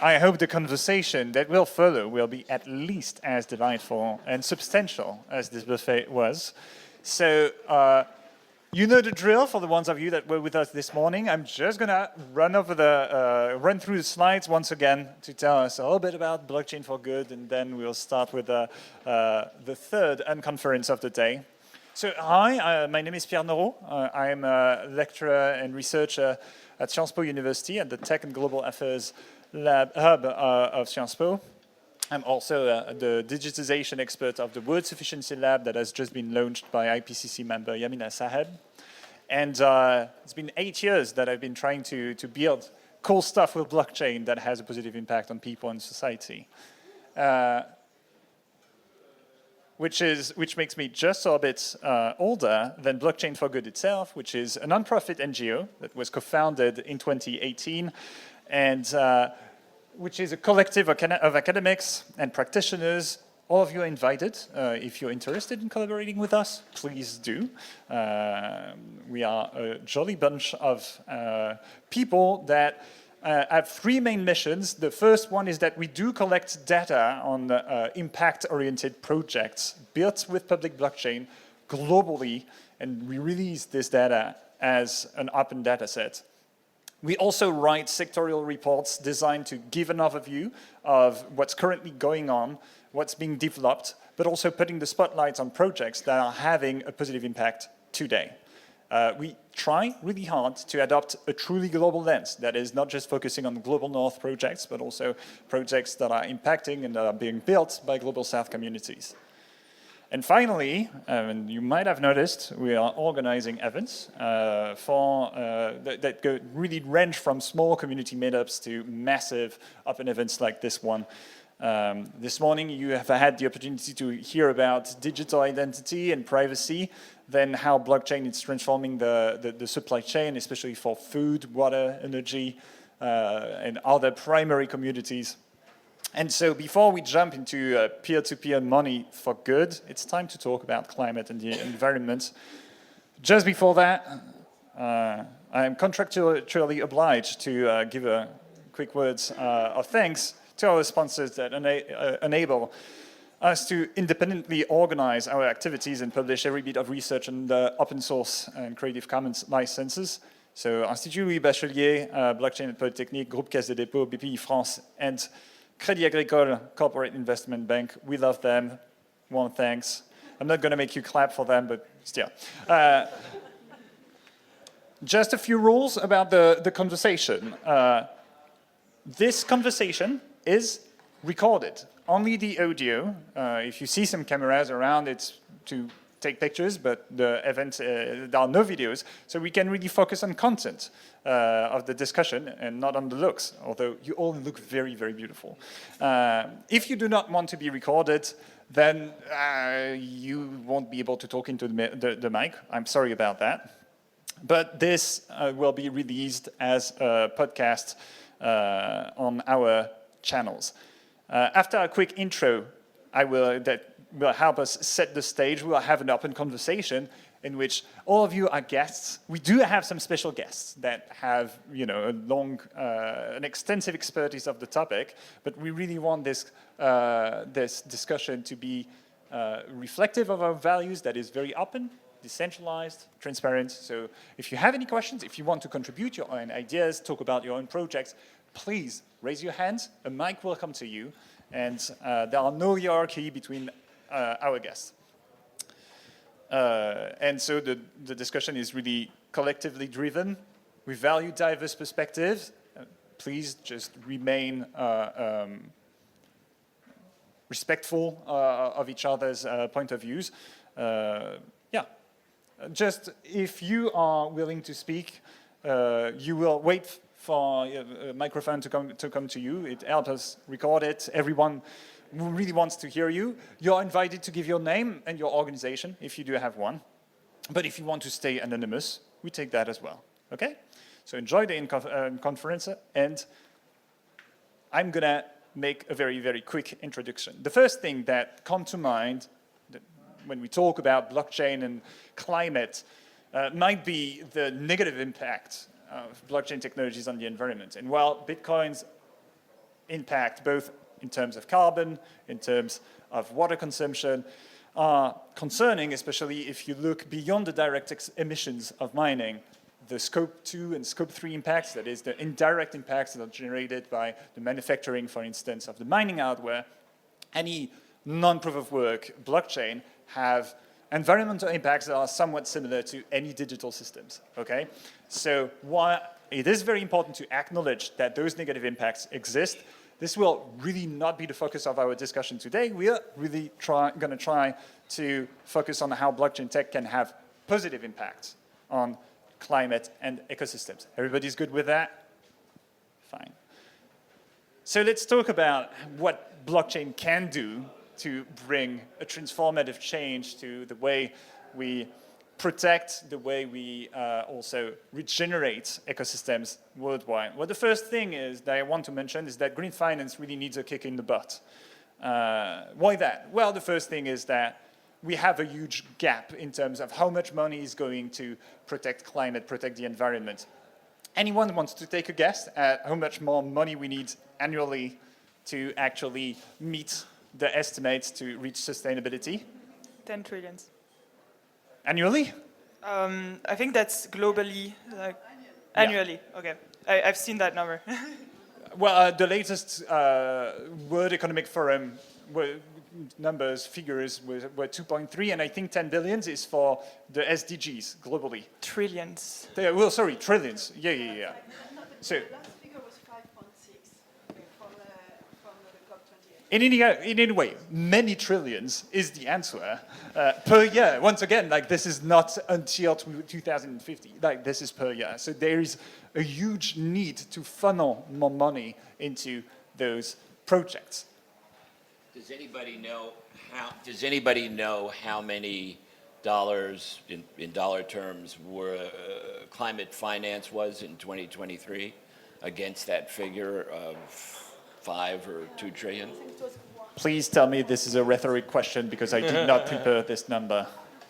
I hope the conversation that will follow will be at least as delightful and substantial as this buffet was. So, you know the drill for the ones of you that were with us this morning. I'm just going to run through the slides once again to tell us a little bit about blockchain for good, and then we'll start with the third Unconference of the day. So, hi, my name is Pierre Noro. I'm a lecturer and researcher at Sciences Po University at the Tech and Global Affairs Hub of Sciences Po. I'm also the digitization expert of the Word Sufficiency Lab that has just been launched by IPCC member Yamina Saheb. And it's been 8 years that I've been trying to build cool stuff with blockchain that has a positive impact on people and society. Which makes me just a bit older than Blockchain for Good itself, which is a nonprofit NGO that was co-founded in 2018, and which is a collective of academics and practitioners. All of you are invited. If you're interested in collaborating with us, please do. We are a jolly bunch of people that have three main missions. The first one is that we do collect data on impact-oriented projects built with public blockchain globally, and we release this data as an open data set. We also write sectorial reports designed to give an overview of what's currently going on, what's being developed, but also putting the spotlight on projects that are having a positive impact today. We try really hard to adopt a truly global lens that is not just focusing on global North projects, but also projects that are impacting and that are being built by global South communities. And finally, and you might have noticed, we are organizing events that really range from small community meetups to massive open events like this one. This morning you have had the opportunity to hear about digital identity and privacy, then how blockchain is transforming the supply chain, especially for food, water, energy, and other primary commodities. And so before we jump into peer-to-peer money for good, it's time to talk about climate and the environment. Just before that, I am contractually obliged to give a quick words of thanks to our sponsors that enable us to independently organize our activities and publish every bit of research on the open source and Creative Commons licenses. So Institut Louis Bachelier, Blockchain at Polytechnique, Groupe Caisse de Dépôts, Bpifrance, and Crédit Agricole Corporate Investment Bank. We love them. One thanks. I'm not going to make you clap for them, but still. Just a few rules about the conversation. This conversation is recorded. Only the audio. If you see some cameras around, it's to take pictures, but the event, there are no videos, so we can really focus on content of the discussion and not on the looks, although you all look very, very beautiful. If you do not want to be recorded, then you won't be able to talk into the mic. I'm sorry about that. But this will be released as a podcast on our channels. After a quick intro, that will help us set the stage. We'll have an open conversation in which all of you are guests. We do have some special guests that have, an extensive expertise of the topic, but we really want this discussion to be reflective of our values, that is very open, decentralized, transparent. So if you have any questions, if you want to contribute your own ideas, talk about your own projects, please raise your hands. A mic will come to you, and there are no hierarchy between our guests. And so the discussion is really collectively driven. We value diverse perspectives. Please just remain respectful of each other's point of views. Just if you are willing to speak, you will wait for a microphone to come to you. It helps us record it. Everyone who really wants to hear you, you're invited to give your name and your organization if you do have one. But if you want to stay anonymous, we take that as well. Okay? So enjoy the conference, and I'm gonna make a very, very quick introduction. The first thing that comes to mind when we talk about blockchain and climate might be the negative impact of blockchain technologies on the environment. And while Bitcoin's impact, both in terms of carbon, in terms of water consumption, are concerning, especially if you look beyond the direct emissions of mining, the scope 2 and scope 3 impacts, that is the indirect impacts that are generated by the manufacturing, for instance, of the mining hardware. Any non-proof of work blockchain have environmental impacts that are somewhat similar to any digital systems, okay? So while it is very important to acknowledge that those negative impacts exist, this will really not be the focus of our discussion today. We are really going to try to focus on how blockchain tech can have positive impacts on climate and ecosystems. Everybody's good with that? Fine. So let's talk about what blockchain can do to bring a transformative change to the way we protect, the way we also regenerate ecosystems worldwide. Well, the first thing is that I want to mention is that green finance really needs a kick in the butt. Why that? Well, the first thing is that we have a huge gap in terms of how much money is going to protect climate, protect the environment. Anyone wants to take a guess at how much more money we need annually to actually meet the estimates to reach sustainability? 10 trillions. Annually? I think that's globally, like, annually. Yeah. Okay, I've seen that number. Well, the latest World Economic Forum figures were 2.3, and I think 10 billions is for the SDGs globally. Trillions. Well, sorry, trillions. Yeah. So, in any way, many trillions is the answer per year. Once again, like this is not until 2050. Like this is per year. So there is a huge need to funnel more money into those projects. Does anybody know how many dollars in dollar terms were climate finance was in 2023 against that figure of 5 or 2 trillion? Please tell me this is a rhetoric question because I did not prepare this number.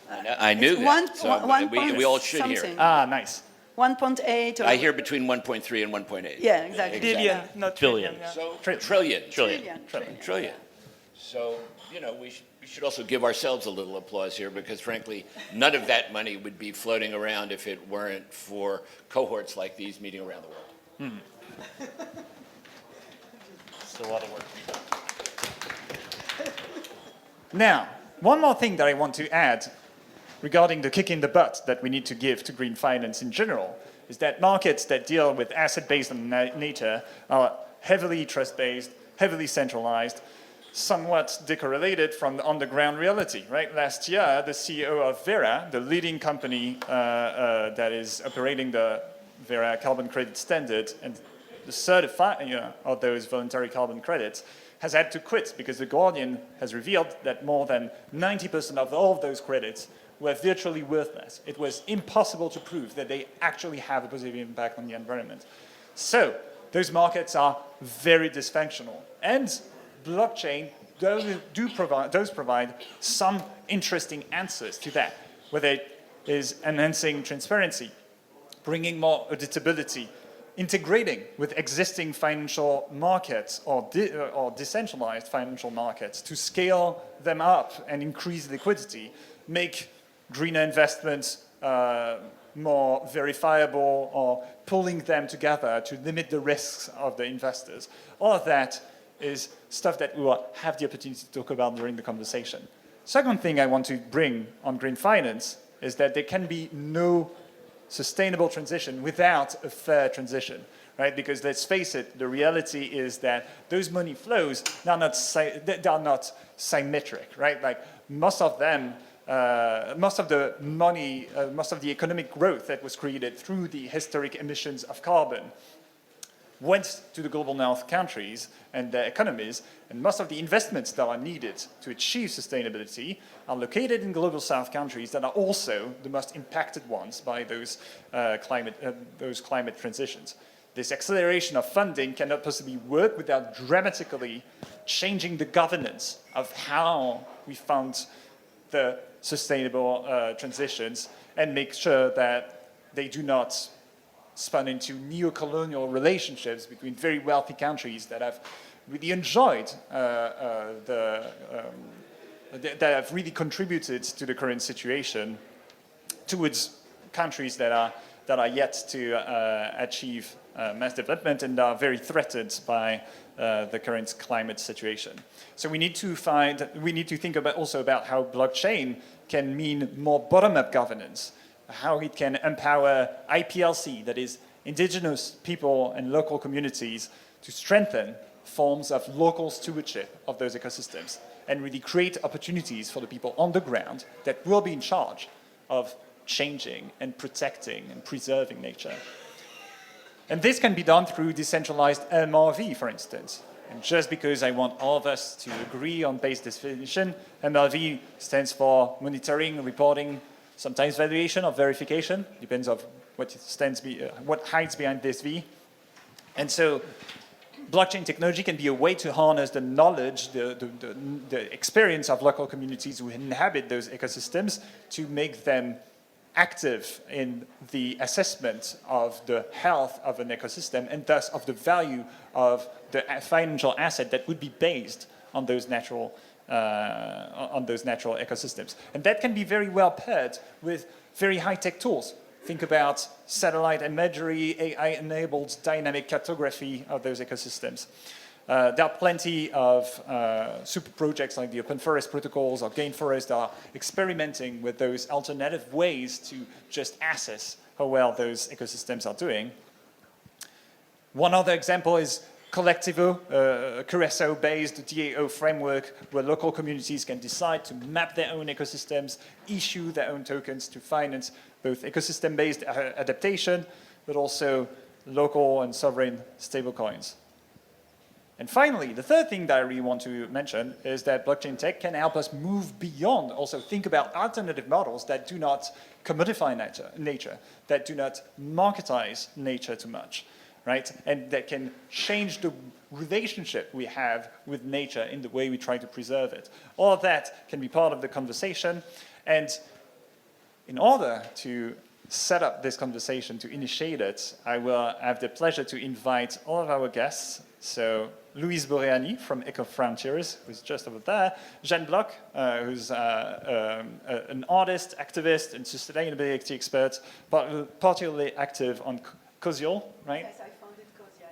I knew that, so we all should hear it. Ah, nice. 1.8. I hear between 1.3 and 1.8. Yeah, exactly. Billion, not trillion. Yeah. So trillion. Trillion. So, you know, we should also give ourselves a little applause here because, frankly, none of that money would be floating around if it weren't for cohorts like these meeting around the world. Still a lot of work to be done. Now, one more thing that I want to add regarding the kick in the butt that we need to give to green finance in general is that markets that deal with asset-based nature are heavily trust-based, heavily centralized, somewhat decorrelated from the on-the-ground reality, right? Last year, the CEO of Verra, the leading company that is operating the Verra carbon credit standard and the certifying of those voluntary carbon credits, has had to quit because The Guardian has revealed that more than 90% of all of those credits were virtually worthless. It was impossible to prove that they actually have a positive impact on the environment. So those markets are very dysfunctional. And blockchain does provide some interesting answers to that, whether it is enhancing transparency, bringing more auditability, integrating with existing financial markets or decentralized financial markets to scale them up and increase liquidity, make greener investments more verifiable or pulling them together to limit the risks of the investors. All of that is stuff that we will have the opportunity to talk about during the conversation. Second thing I want to bring on green finance is that there can be no sustainable transition without a fair transition, right? Because let's face it, the reality is that those money flows are not symmetric, right? Like most of them, most of the money, most of the economic growth that was created through the historic emissions of carbon went to the global north countries and their economies, and most of the investments that are needed to achieve sustainability are located in global south countries that are also the most impacted ones by those climate transitions. This acceleration of funding cannot possibly work without dramatically changing the governance of how we fund the sustainable transitions and make sure that they do not spun into neo-colonial relationships between very wealthy countries that have really enjoyed that have really contributed to the current situation, towards countries that are yet to achieve mass development and are very threatened by the current climate situation. So we need to think also about how blockchain can mean more bottom-up governance, how it can empower IPLC, that is indigenous people and local communities, to strengthen forms of local stewardship of those ecosystems and really create opportunities for the people on the ground that will be in charge of changing and protecting and preserving nature. And this can be done through decentralized MRV, for instance. And just because I want all of us to agree on base definition, MRV stands for monitoring, reporting, sometimes valuation or verification, depends on what hides behind this V. And so blockchain technology can be a way to harness the knowledge, the experience of local communities who inhabit those ecosystems to make them active in the assessment of the health of an ecosystem and thus of the value of the financial asset that would be based on those natural ecosystems. And that can be very well paired with very high-tech tools. Think about satellite imagery, AI-enabled dynamic cartography of those ecosystems. There are plenty of super projects like the Open Forest protocols or Gain Forest that are experimenting with those alternative ways to just assess how well those ecosystems are doing. One other example is Collectivo, a Curacao-based DAO framework where local communities can decide to map their own ecosystems, issue their own tokens to finance both ecosystem-based adaptation, but also local and sovereign stablecoins. And finally, the third thing that I really want to mention is that blockchain tech can help us move beyond, also think about alternative models that do not commodify nature, that do not marketize nature too much, right? And that can change the relationship we have with nature in the way we try to preserve it. All of that can be part of the conversation. And in order to set up this conversation, to initiate it, I will have the pleasure to invite all of our guests. So Louise Borréani from Ecofrontiers, who's just over there. Jeanne Bloch, who's an artist, activist, and sustainability expert, but particularly active on Cosyal, right? Yes, I founded Cosyal.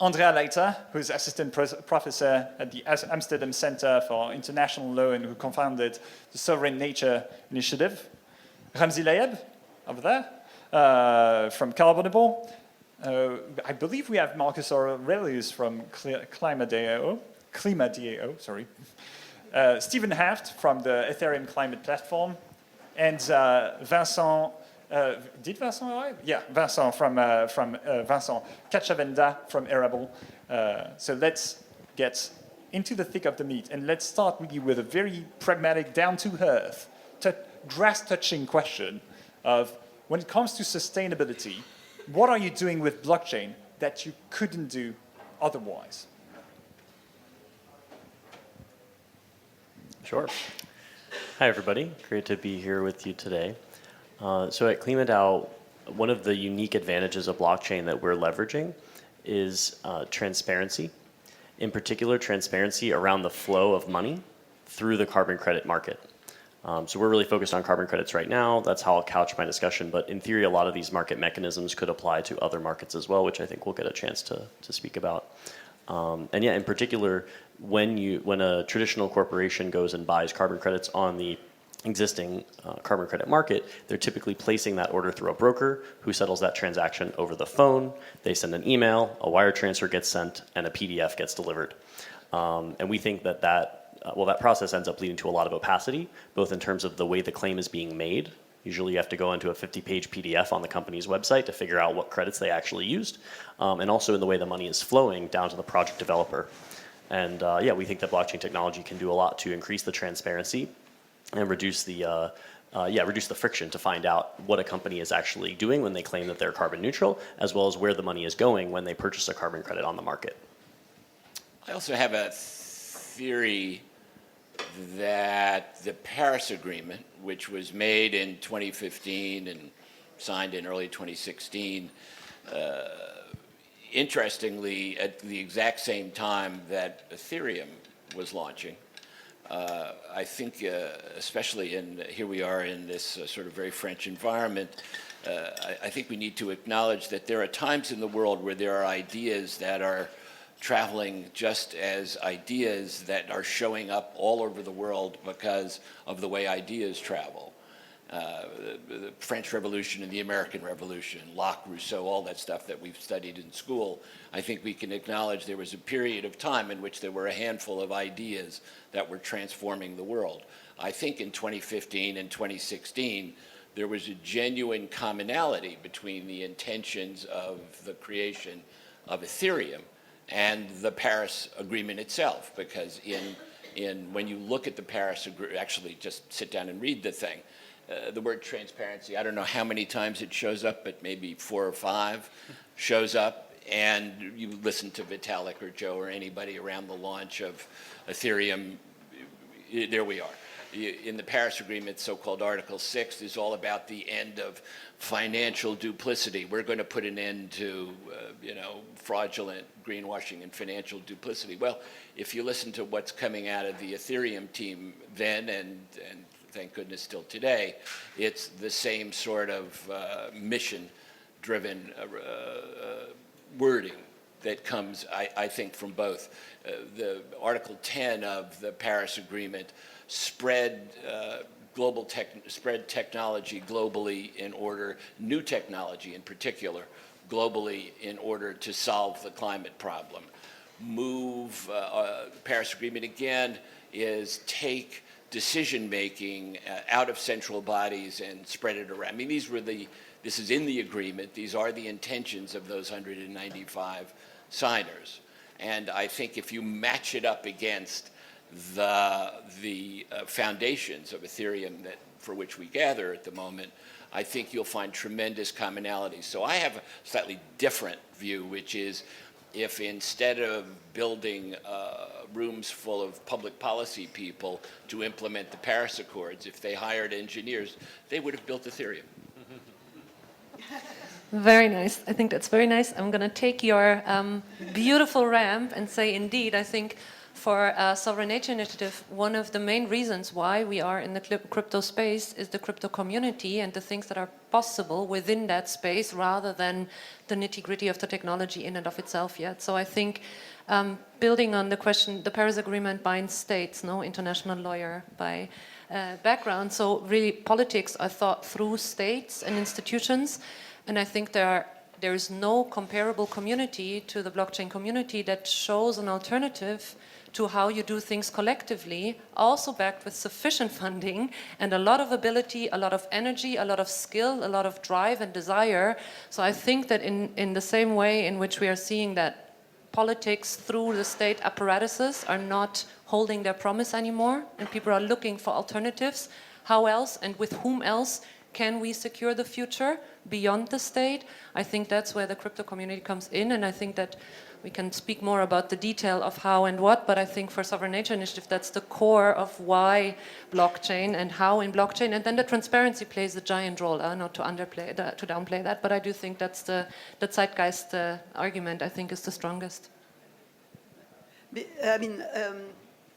Andrea Leiter, who's assistant professor at the Amsterdam Center for International Law and who co-founded the Sovereign Nature Initiative. Ramzi Laieb, over there, from Carbonable. I believe we have Marcus Aurelius from KlimaDAO, sorry. Stephen Haft from the Ethereum climate platform, and Vincent. Did Vincent arrive? Yeah, Vincent from Vincent Katchavenda from Erable. So let's get into the thick of the meat, and let's start really with a very pragmatic, down-to-earth, grass-touching question of, when it comes to sustainability, what are you doing with blockchain that you couldn't do otherwise? Sure. Hi, everybody. Great to be here with you today. So at KlimaDAO, one of the unique advantages of blockchain that we're leveraging is transparency. In particular, transparency around the flow of money through the carbon credit market. So we're really focused on carbon credits right now. That's how I'll couch my discussion. But in theory, a lot of these market mechanisms could apply to other markets as well, which I think we'll get a chance to speak about. And yeah, in particular, when a traditional corporation goes and buys carbon credits on the existing carbon credit market, they're typically placing that order through a broker who settles that transaction over the phone. They send an email, a wire transfer gets sent, and a PDF gets delivered. And we think that process ends up leading to a lot of opacity, both in terms of the way the claim is being made. Usually you have to go into a 50-page PDF on the company's website to figure out what credits they actually used, and also in the way the money is flowing down to the project developer. And we think that blockchain technology can do a lot to increase the transparency and reduce the friction to find out what a company is actually doing when they claim that they're carbon neutral, as well as where the money is going when they purchase a carbon credit on the market. I also have a theory that the Paris Agreement, which was made in 2015 and signed in early 2016. Interestingly, at the exact same time that Ethereum was launching, I think, especially here we are in this sort of very French environment, I think we need to acknowledge that there are times in the world where there are ideas that are traveling just as ideas that are showing up all over the world because of the way ideas travel. The French Revolution and the American Revolution, Locke, Rousseau, all that stuff that we've studied in school, I think we can acknowledge there was a period of time in which there were a handful of ideas that were transforming the world. I think in 2015 and 2016, there was a genuine commonality between the intentions of the creation of Ethereum and the Paris Agreement itself, because when you look at the Paris Agreement, actually just sit down and read the thing, the word transparency, I don't know how many times it shows up, but maybe 4 or 5 shows up, and you listen to Vitalik or Joe or anybody around the launch of Ethereum, there we are. In the Paris Agreement, so-called Article 6 is all about the end of financial duplicity. We're going to put an end to, fraudulent greenwashing and financial duplicity. Well, if you listen to what's coming out of the Ethereum team then and thank goodness still today, it's the same sort of mission-driven wording that comes, I think, from both. The Article 10 of the Paris Agreement spread technology globally in order, new technology in particular, globally in order to solve the climate problem. Paris Agreement again is take decision-making out of central bodies and spread it around. I mean, this is in the agreement. These are the intentions of those 195 signers. And I think if you match it up against the foundations of Ethereum for which we gather at the moment, I think you'll find tremendous commonality. So I have a slightly different view, which is if instead of building rooms full of public policy people to implement the Paris Accords, if they hired engineers, they would have built Ethereum. Very nice. I think that's very nice. I'm going to take your beautiful ramp and say, indeed, I think for Sovereign Nature Initiative, one of the main reasons why we are in the crypto space is the crypto community and the things that are possible within that space rather than the nitty-gritty of the technology in and of itself yet. So I think building on the question, the Paris Agreement binds states, no international lawyer by background. So really politics are thought through states and institutions. And I think there is no comparable community to the blockchain community that shows an alternative to how you do things collectively, also backed with sufficient funding and a lot of ability, a lot of energy, a lot of skill, a lot of drive and desire. So I think that in the same way in which we are seeing that politics through the state apparatuses are not holding their promise anymore and people are looking for alternatives, how else and with whom else can we secure the future beyond the state? I think that's where the crypto community comes in, and I think that we can speak more about the detail of how and what, but I think for Sovereign Nature Initiative, that's the core of why blockchain and how in blockchain, and then the transparency plays a giant role, not to downplay that, but I do think that's the zeitgeist argument, I think, is the strongest. I mean,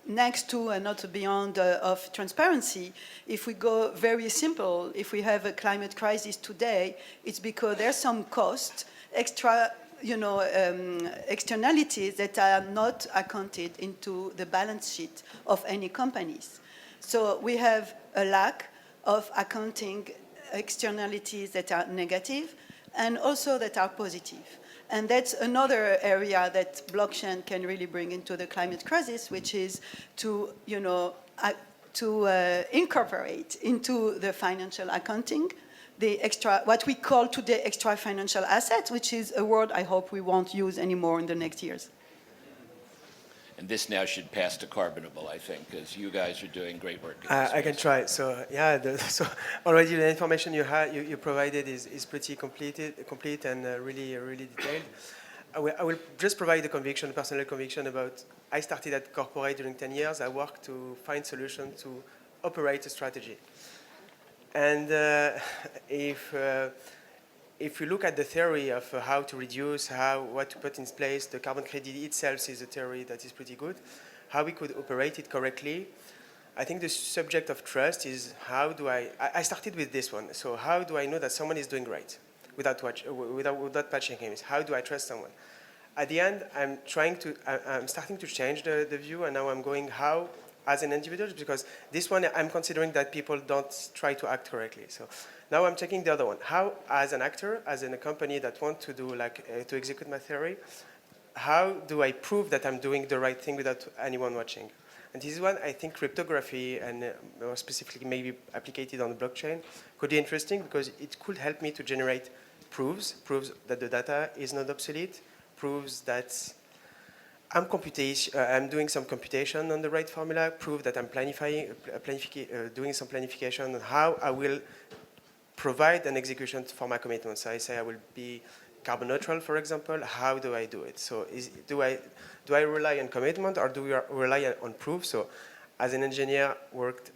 next to and not beyond of transparency, if we go very simple, if we have a climate crisis today, it's because there's some cost, extra, externalities that are not accounted into the balance sheet of any companies. So we have a lack of accounting externalities that are negative and also that are positive. And that's another area that blockchain can really bring into the climate crisis, which is to, incorporate into the financial accounting the extra, what we call today extra financial assets, which is a word I hope we won't use anymore in the next years. And this now should pass to Carbonable, I think, because you guys are doing great work. I can try. So yeah, so already the information you provided is pretty complete and really detailed. I will just provide a personal conviction about. I started at corporate during 10 years. I worked to find solutions to operate a strategy. And if you look at the theory of how to reduce, what to put in place, the carbon credit itself is a theory that is pretty good. How we could operate it correctly. I think the subject of trust is how do I started with this one. So how do I know that someone is doing right without patching him? How do I trust someone? At the end, I'm starting to change the view, and now I'm going how as an individual, because this one I'm considering that people don't try to act correctly. So now I'm checking the other one. How, as an actor, as in a company that want to do to execute my theory, how do I prove that I'm doing the right thing without anyone watching? And this is one I think cryptography and more specifically maybe applied on the blockchain could be interesting because it could help me to generate proofs that the data is not obsolete, proves that I'm doing some computation on the right formula, prove that I'm doing some planification on how I will provide an execution for my commitments. So I say I will be carbon neutral, for example. How do I do it? So do I rely on commitment or do we rely on proof? So as an engineer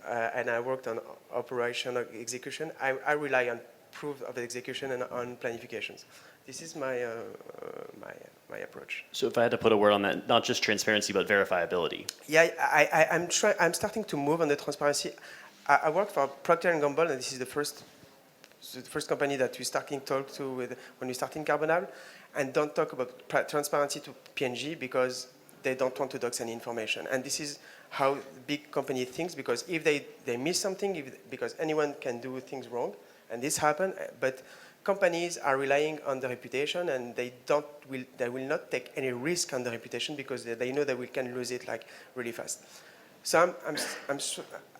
and I worked on operation or execution, I rely on proof of execution and on planifications. This is my approach. So if I had to put a word on that, not just transparency, but verifiability. Yeah, I'm starting to move on the transparency. I work for Procter & Gamble, and this is the first company that we starting talk to with when we start in Carbonable, and don't talk about transparency to P&G because they don't want to dox any information. And this is how big company thinks, because if they miss something, because anyone can do things wrong, and this happen, but companies are relying on the reputation, and they will not take any risk on the reputation because they know that we can lose it like really fast. So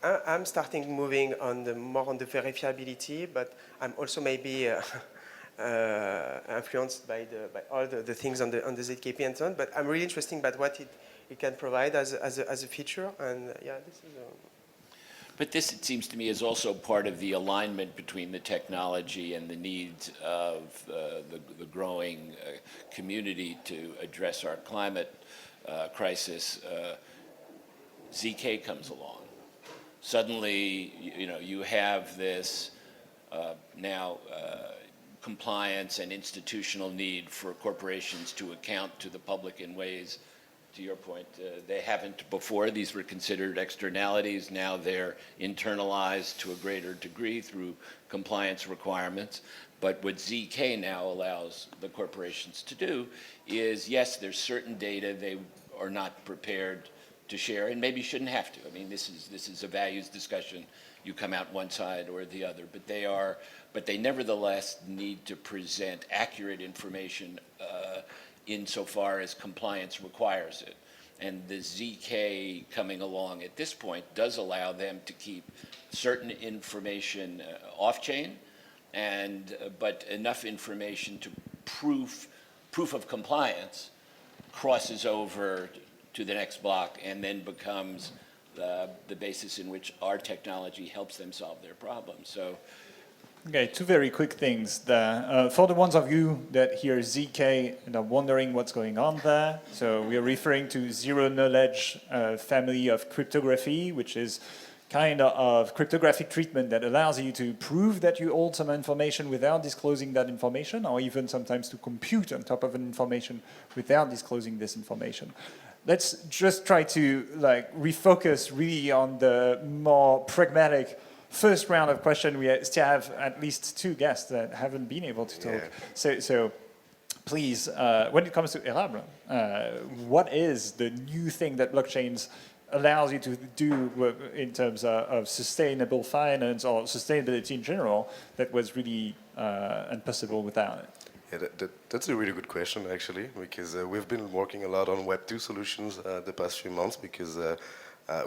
I'm starting moving on more on the verifiability, but I'm also maybe influenced by all the things on the ZKP and so on. But I'm really interested about what it can provide as a feature, and yeah, this is. But this, it seems to me, is also part of the alignment between the technology and the needs of the growing community to address our climate crisis. ZK comes along. Suddenly, you have this now compliance and institutional need for corporations to account to the public in ways, to your point, they haven't before. These were considered externalities. Now they're internalized to a greater degree through compliance requirements. But what ZK now allows the corporations to do is, yes, there's certain data they are not prepared to share, and maybe shouldn't have to. I mean, this is a values discussion. You come out one side or the other, but they nevertheless need to present accurate information insofar as compliance requires it. And the ZK coming along at this point does allow them to keep certain information off-chain, but enough information to proof of compliance crosses over to the next block and then becomes the basis in which our technology helps them solve their problems. So, okay, two very quick things there. For the ones of you that hear ZK and are wondering what's going on there, so we are referring to zero knowledge family of cryptography, which is kind of cryptographic treatment that allows you to prove that you hold some information without disclosing that information, or even sometimes to compute on top of an information without disclosing this information. Let's just try to refocus really on the more pragmatic first round of questions. We still have at least two guests that haven't been able to talk. Yeah. So please, when it comes to Erable, what is the new thing that blockchains allows you to do in terms of sustainable finance or sustainability in general that was really impossible without it? Yeah, that's a really good question, actually, because we've been working a lot on Web2 solutions the past few months because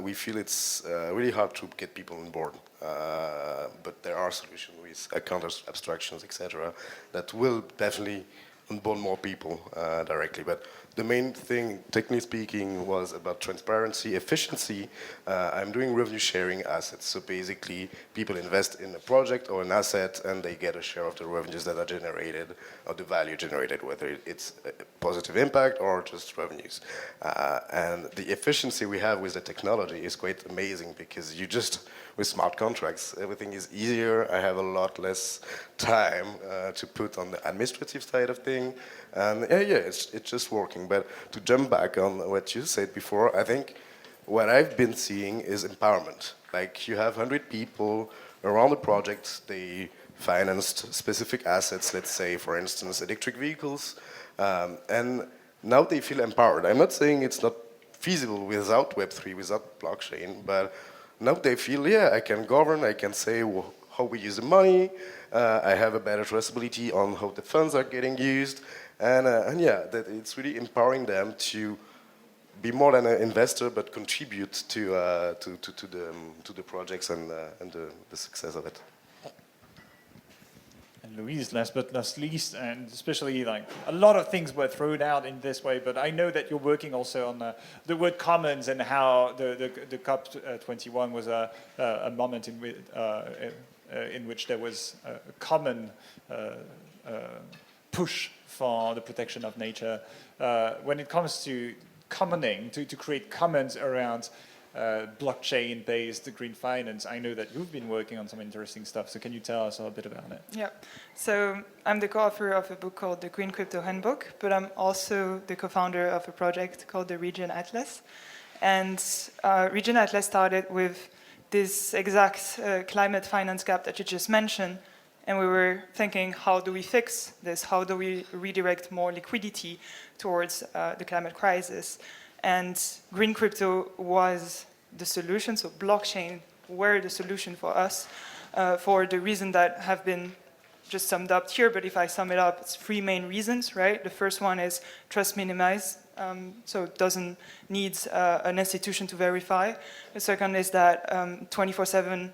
we feel it's really hard to get people on board. But there are solutions with counter abstractions, etc., that will definitely onboard more people directly. But the main thing, technically speaking, was about transparency, efficiency. I'm doing revenue sharing assets. So basically, people invest in a project or an asset, and they get a share of the revenues that are generated, or the value generated, whether it's a positive impact or just revenues. And the efficiency we have with the technology is quite amazing, because you just, with smart contracts, everything is easier. I have a lot less time to put on the administrative side of things. And it's just working. But to jump back on what you said before, I think what I've been seeing is empowerment. Like, you have 100 people around the project, they financed specific assets, let's say, for instance, electric vehicles, and now they feel empowered. I'm not saying it's not feasible without Web3, without blockchain, but now they feel, yeah, I can govern, I can say how we use the money, I have a better traceability on how the funds are getting used, and yeah, that it's really empowering them to be more than an investor, but contribute to the projects and the success of it. And Louise, last but not least, and especially like a lot of things were thrown out in this way, but I know that you're working also on the word commons and how the COP21 was a moment in which there was a common push for the protection of nature. When it comes to commoning, to create commons around blockchain-based green finance, I know that you've been working on some interesting stuff. So can you tell us a bit about it? Yeah. So I'm the co-author of a book called The Green Crypto Handbook, but I'm also the co-founder of a project called the Regen Atlas. And Regen Atlas started with this exact climate finance gap that you just mentioned. And we were thinking, how do we fix this? How do we redirect more liquidity towards the climate crisis? And green crypto was the solution, so blockchain were the solution for us, for the reason that have been just summed up here, but if I sum it up, it's three main reasons, right? The first one is trust minimize, so it doesn't need an institution to verify. The second is that 24/7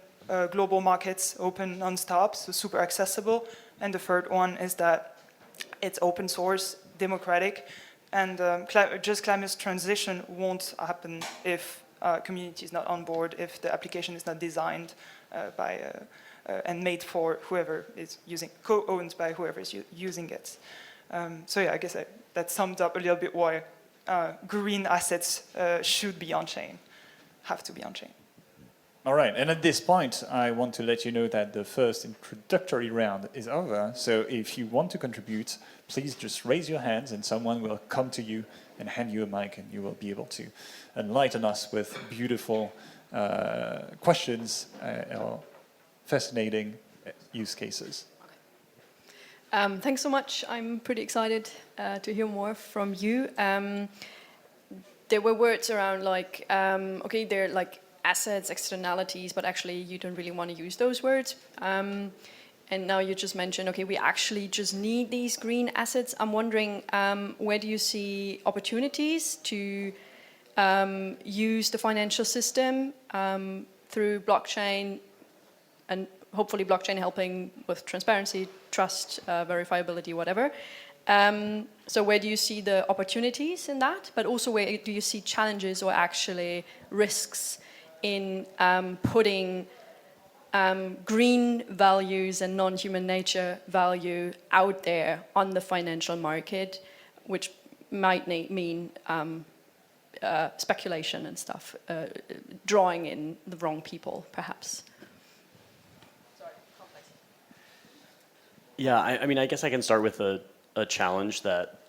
global markets open non-stop, so super accessible. And the third one is that it's open source, democratic, and just climate transition won't happen if community is not on board, if the application is not designed and made for whoever is using, co-owned by whoever is using it. So yeah, I guess that summed up a little bit why green assets should be on-chain, have to be on-chain. All right, and at this point, I want to let you know that the first introductory round is over. So if you want to contribute, please just raise your hands and someone will come to you and hand you a mic, and you will be able to enlighten us with beautiful questions or fascinating use cases. Thanks so much. I'm pretty excited to hear more from you. There were words around like, okay, they're like assets, externalities, but actually you don't really want to use those words. And now you just mentioned, okay, we actually just need these green assets. I'm wondering, where do you see opportunities to use the financial system through blockchain, and hopefully blockchain helping with transparency, trust, verifiability, whatever. So where do you see the opportunities in that? But also where do you see challenges or actually risks in putting green values and non-human nature value out there on the financial market, which might mean speculation and stuff, drawing in the wrong people, perhaps. Sorry, complex. Yeah, I mean, I guess I can start with a challenge that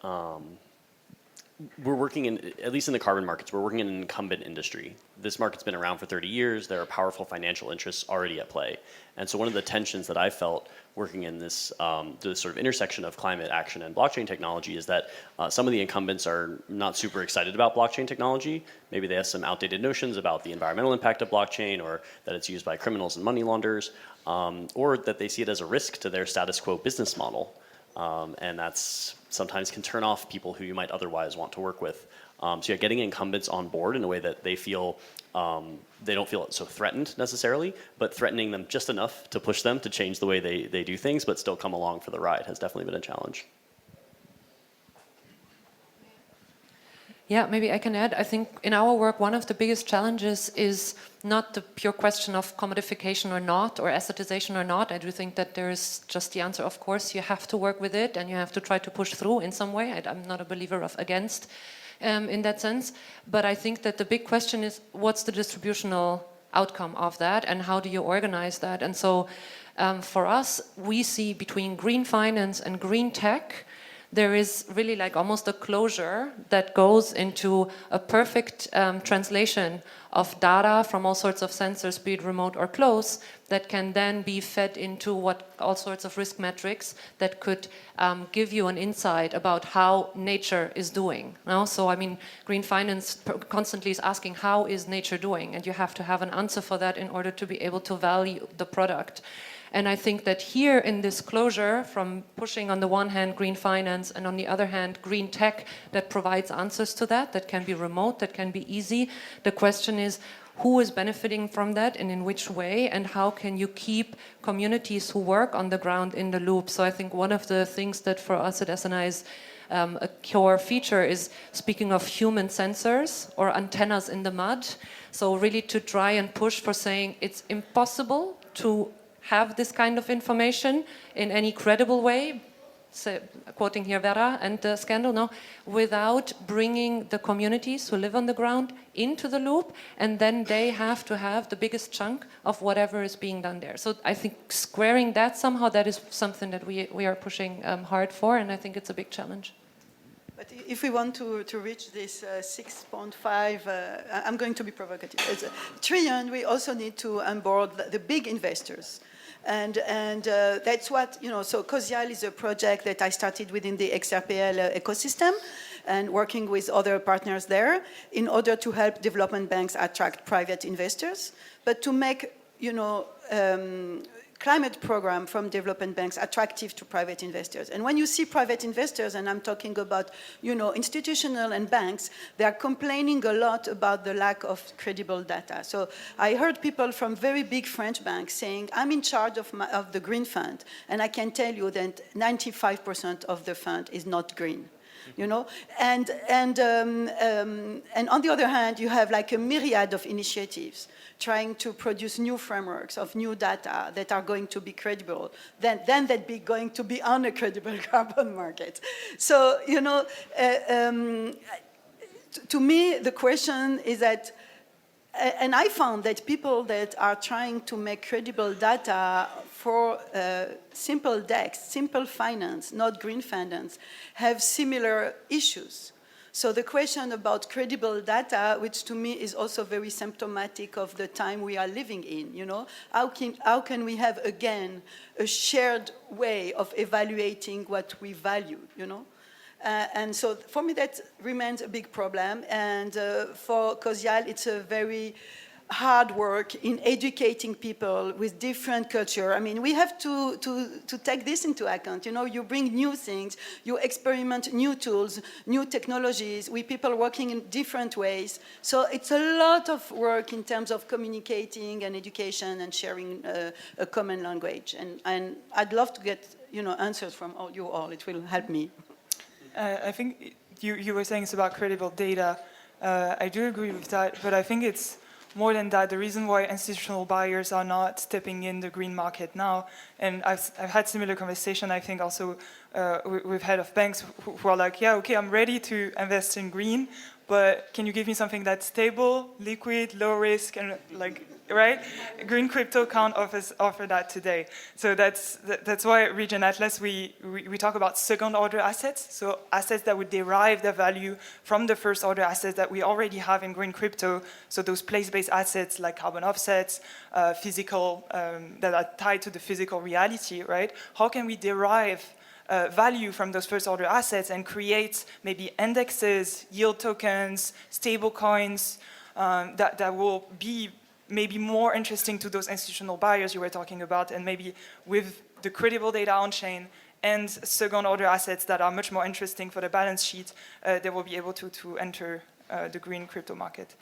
we're working in, at least in the carbon markets, we're working in an incumbent industry. This market's been around for 30 years. There are powerful financial interests already at play. And so one of the tensions that I felt working in this, this sort of intersection of climate action and blockchain technology is that some of the incumbents are not super excited about blockchain technology. Maybe they have some outdated notions about the environmental impact of blockchain, or that it's used by criminals and money launderers, or that they see it as a risk to their status quo business model. And that's sometimes can turn off people who you might otherwise want to work with. So yeah, getting incumbents on board in a way that they feel, they don't feel so threatened necessarily, but threatening them just enough to push them to change the way they do things, but still come along for the ride has definitely been a challenge. Yeah, maybe I can add. I think in our work, one of the biggest challenges is not the pure question of commodification or not, or assetization or not. I do think that there is just the answer, of course, you have to work with it and you have to try to push through in some way. I'm not a believer of against in that sense. But I think that the big question is, what's the distributional outcome of that and how do you organize that? And so for us, we see between green finance and green tech, there is really like almost a closure that goes into a perfect translation of data from all sorts of sensors, be it remote or close, that can then be fed into all sorts of risk metrics that could give you an insight about how nature is doing. No? So, I mean, green finance constantly is asking, how is nature doing? And you have to have an answer for that in order to be able to value the product. And I think that here in this closure, from pushing on the one hand green finance and on the other hand green tech that provides answers to that can be remote, that can be easy. The question is, who is benefiting from that and in which way, and how can you keep communities who work on the ground in the loop? So I think one of the things that for us at SNI is a core feature is speaking of human sensors or antennas in the mud. So really to try and push for saying it's impossible to have this kind of information in any credible way, quoting here Vera and the scandal, no, without bringing the communities who live on the ground into the loop, and then they have to have the biggest chunk of whatever is being done there. So I think squaring that somehow, that is something that we are pushing hard for, and I think it's a big challenge. But if we want to reach this 6.5, I'm going to be provocative, trillion, we also need to onboard the big investors. And that's what, so Cosyal is a project that I started within the XRPL ecosystem and working with other partners there in order to help development banks attract private investors, but to make, climate program from development banks attractive to private investors. And when you see private investors, and I'm talking about, institutional and banks, they are complaining a lot about the lack of credible data. So I heard people from very big French banks saying, I'm in charge of the green fund, and I can tell you that 95% of the fund is not green. And on the other hand, you have like a myriad of initiatives trying to produce new frameworks of new data that are going to be credible, then that be going to be on a credible carbon market. So, to me, the question is that, and I found that people that are trying to make credible data for simple DEX, simple finance, not green finance, have similar issues. So the question about credible data, which to me is also very symptomatic of the time we are living in, how can we have, again, a shared way of evaluating what we value, And so for me, that remains a big problem. And for Cosyal, it's a very hard work in educating people with different culture. I mean, we have to take this into account. You bring new things, you experiment new tools, new technologies, with people working in different ways. So it's a lot of work in terms of communicating and education and sharing a common language. And I'd love to get, answers from you all. It will help me. I think you were saying it's about credible data. I do agree with that, but I think it's more than that. The reason why institutional buyers are not stepping in the green market now, and I've had similar conversation, I think also with head of banks who are like, yeah, okay, I'm ready to invest in green, but can you give me something that's stable, liquid, low risk, and right? Green crypto can't offer that today. So that's why at Regen Atlas we talk about second order assets, so assets that would derive their value from the first order assets that we already have in green crypto. So those place-based assets like carbon offsets, physical, that are tied to the physical reality, right? How can we derive value from those first order assets and create maybe indexes, yield tokens, stable coins that will be maybe more interesting to those institutional buyers you were talking about, and maybe with the credible data on chain and second order assets that are much more interesting for the balance sheet, they will be able to enter the green crypto market.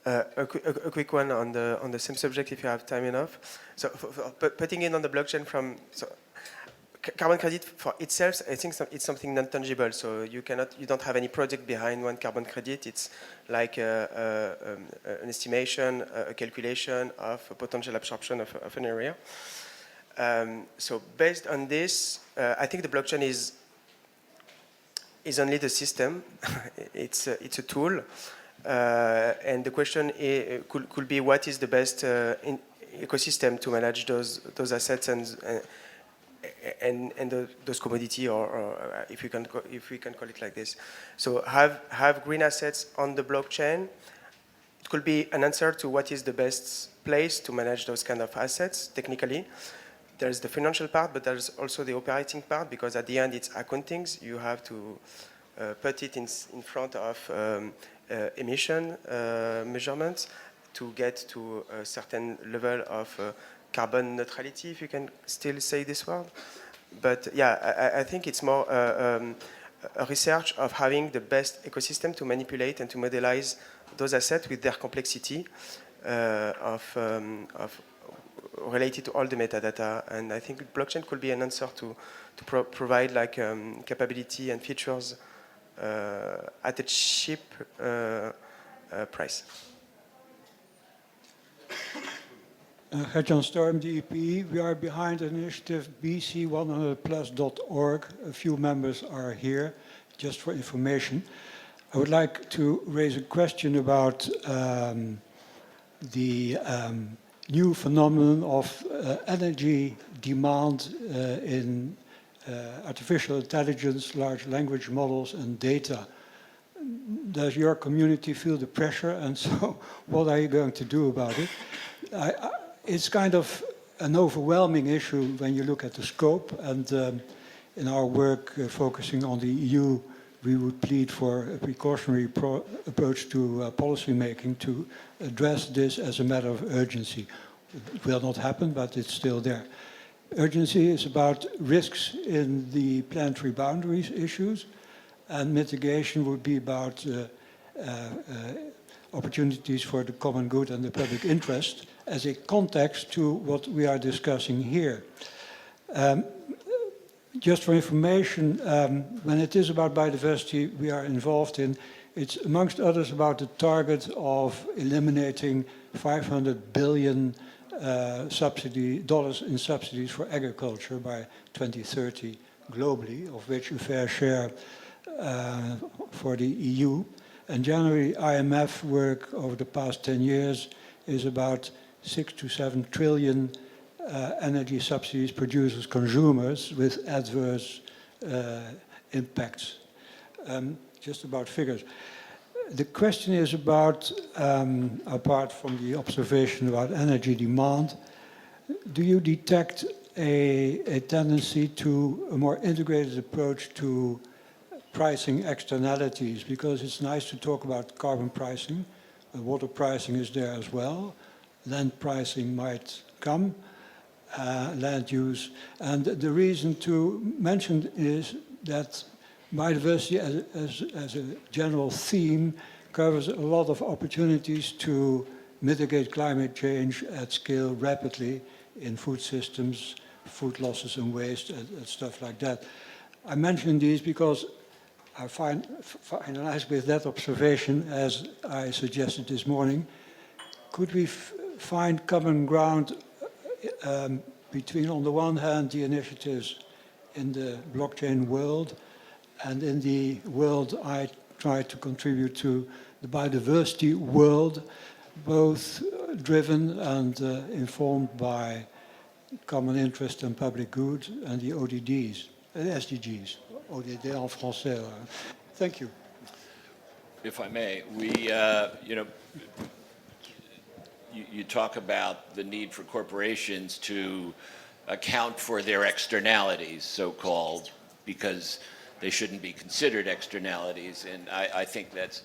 A quick one on the same subject, if you have time enough. So, putting in on the blockchain from carbon credit for itself, I think it's something non-tangible. So you don't have any project behind one carbon credit. It's like an estimation, a calculation of a potential absorption of an area. So based on this, I think the blockchain is only the system. It's a tool, and the question could be what is the best ecosystem to manage those assets and those commodity, or if we can call it like this. So have green assets on the blockchain. It could be an answer to what is the best place to manage those kind of assets technically. There's the financial part, but there's also the operating part, because at the end it's accounting. You have to put it in front of emission measurements to get to a certain level of carbon neutrality, if you can still say this word. But yeah, I think it's more a research of having the best ecosystem to manipulate and to modelize those assets with their complexity related to all the metadata. And I think blockchain could be an answer to provide like capability and features at a cheap price. Gert-Jan Storm, DEP. We are behind an initiative bc100plus.org. A few members are here, just for information. I would like to raise a question about the new phenomenon of energy demand in artificial intelligence, large language models, and data. Does your community feel the pressure, and so what are you going to do about it? It's kind of an overwhelming issue when you look at the scope, and in our work focusing on the EU, we would plead for a precautionary approach to policy making to address this as a matter of urgency. It will not happen, but it's still there. Urgency is about risks in the planetary boundaries issues, and mitigation would be about opportunities for the common good and the public interest as a context to what we are discussing here. Just for information, when it is about biodiversity we are involved in, it's amongst others about the target of eliminating $500 billion dollars in subsidies for agriculture by 2030 globally, of which a fair share for the EU. And generally, IMF work over the past 10 years is about 6 to 7 trillion energy subsidies, producers, consumers, with adverse impacts. Just about figures. The question is about, apart from the observation about energy demand, do you detect a tendency to a more integrated approach to pricing externalities? Because it's nice to talk about carbon pricing, water pricing is there as well, land pricing might come, land use. And the reason to mention is that biodiversity as a general theme covers a lot of opportunities to mitigate climate change at scale rapidly in food systems, food losses and waste, and stuff like that. I mention these because I finalize with that observation, as I suggested this morning. Could we find common ground between, on the one hand, the initiatives in the blockchain world, and in the world I try to contribute to, the biodiversity world, both driven and informed by common interest and public good, and the ODDs, SDGs, ODD en français. Thank you. If I may, you talk about the need for corporations to account for their externalities, so-called, because they shouldn't be considered externalities. And I think that's,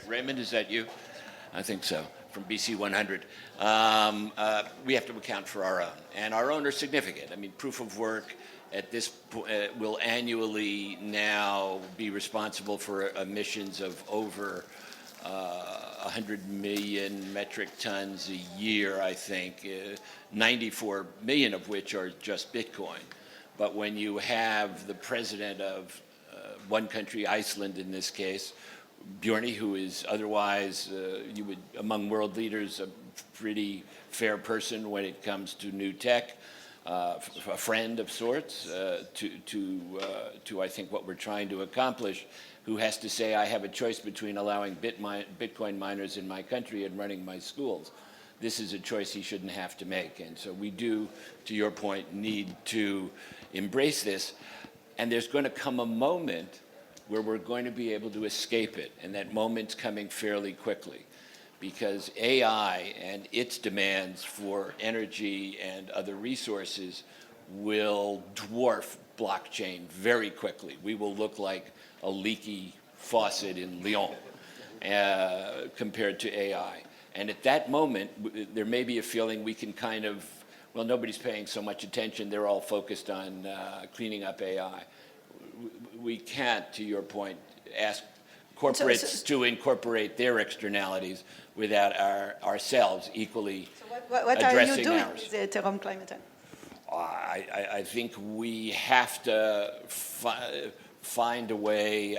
Raymond, is that you? I think so, from BC 100. We have to account for our own, and our own are significant. I mean, proof of work at this point will annually now be responsible for emissions of over 100 million metric tons a year, I think, 94 million of which are just Bitcoin. But when you have the president of one country, Iceland in this case, Bjorni, who is otherwise, you would, among world leaders, a pretty fair person when it comes to new tech, a friend of sorts to I think what we're trying to accomplish, who has to say, I have a choice between allowing Bitcoin miners in my country and running my schools. This is a choice he shouldn't have to make. And so we do, to your point, need to embrace this. And there's going to come a moment where we're going to be able to escape it. And that moment's coming fairly quickly, because AI and its demands for energy and other resources will dwarf blockchain very quickly. We will look like a leaky faucet in Lyon compared to AI. And at that moment, there may be a feeling we can kind of, well, nobody's paying so much attention. They're all focused on cleaning up AI. We can't, to your point, ask corporates to incorporate their externalities without ourselves equally What addressing are you doing ours. with the Ethereum climate? I think we have to find a way.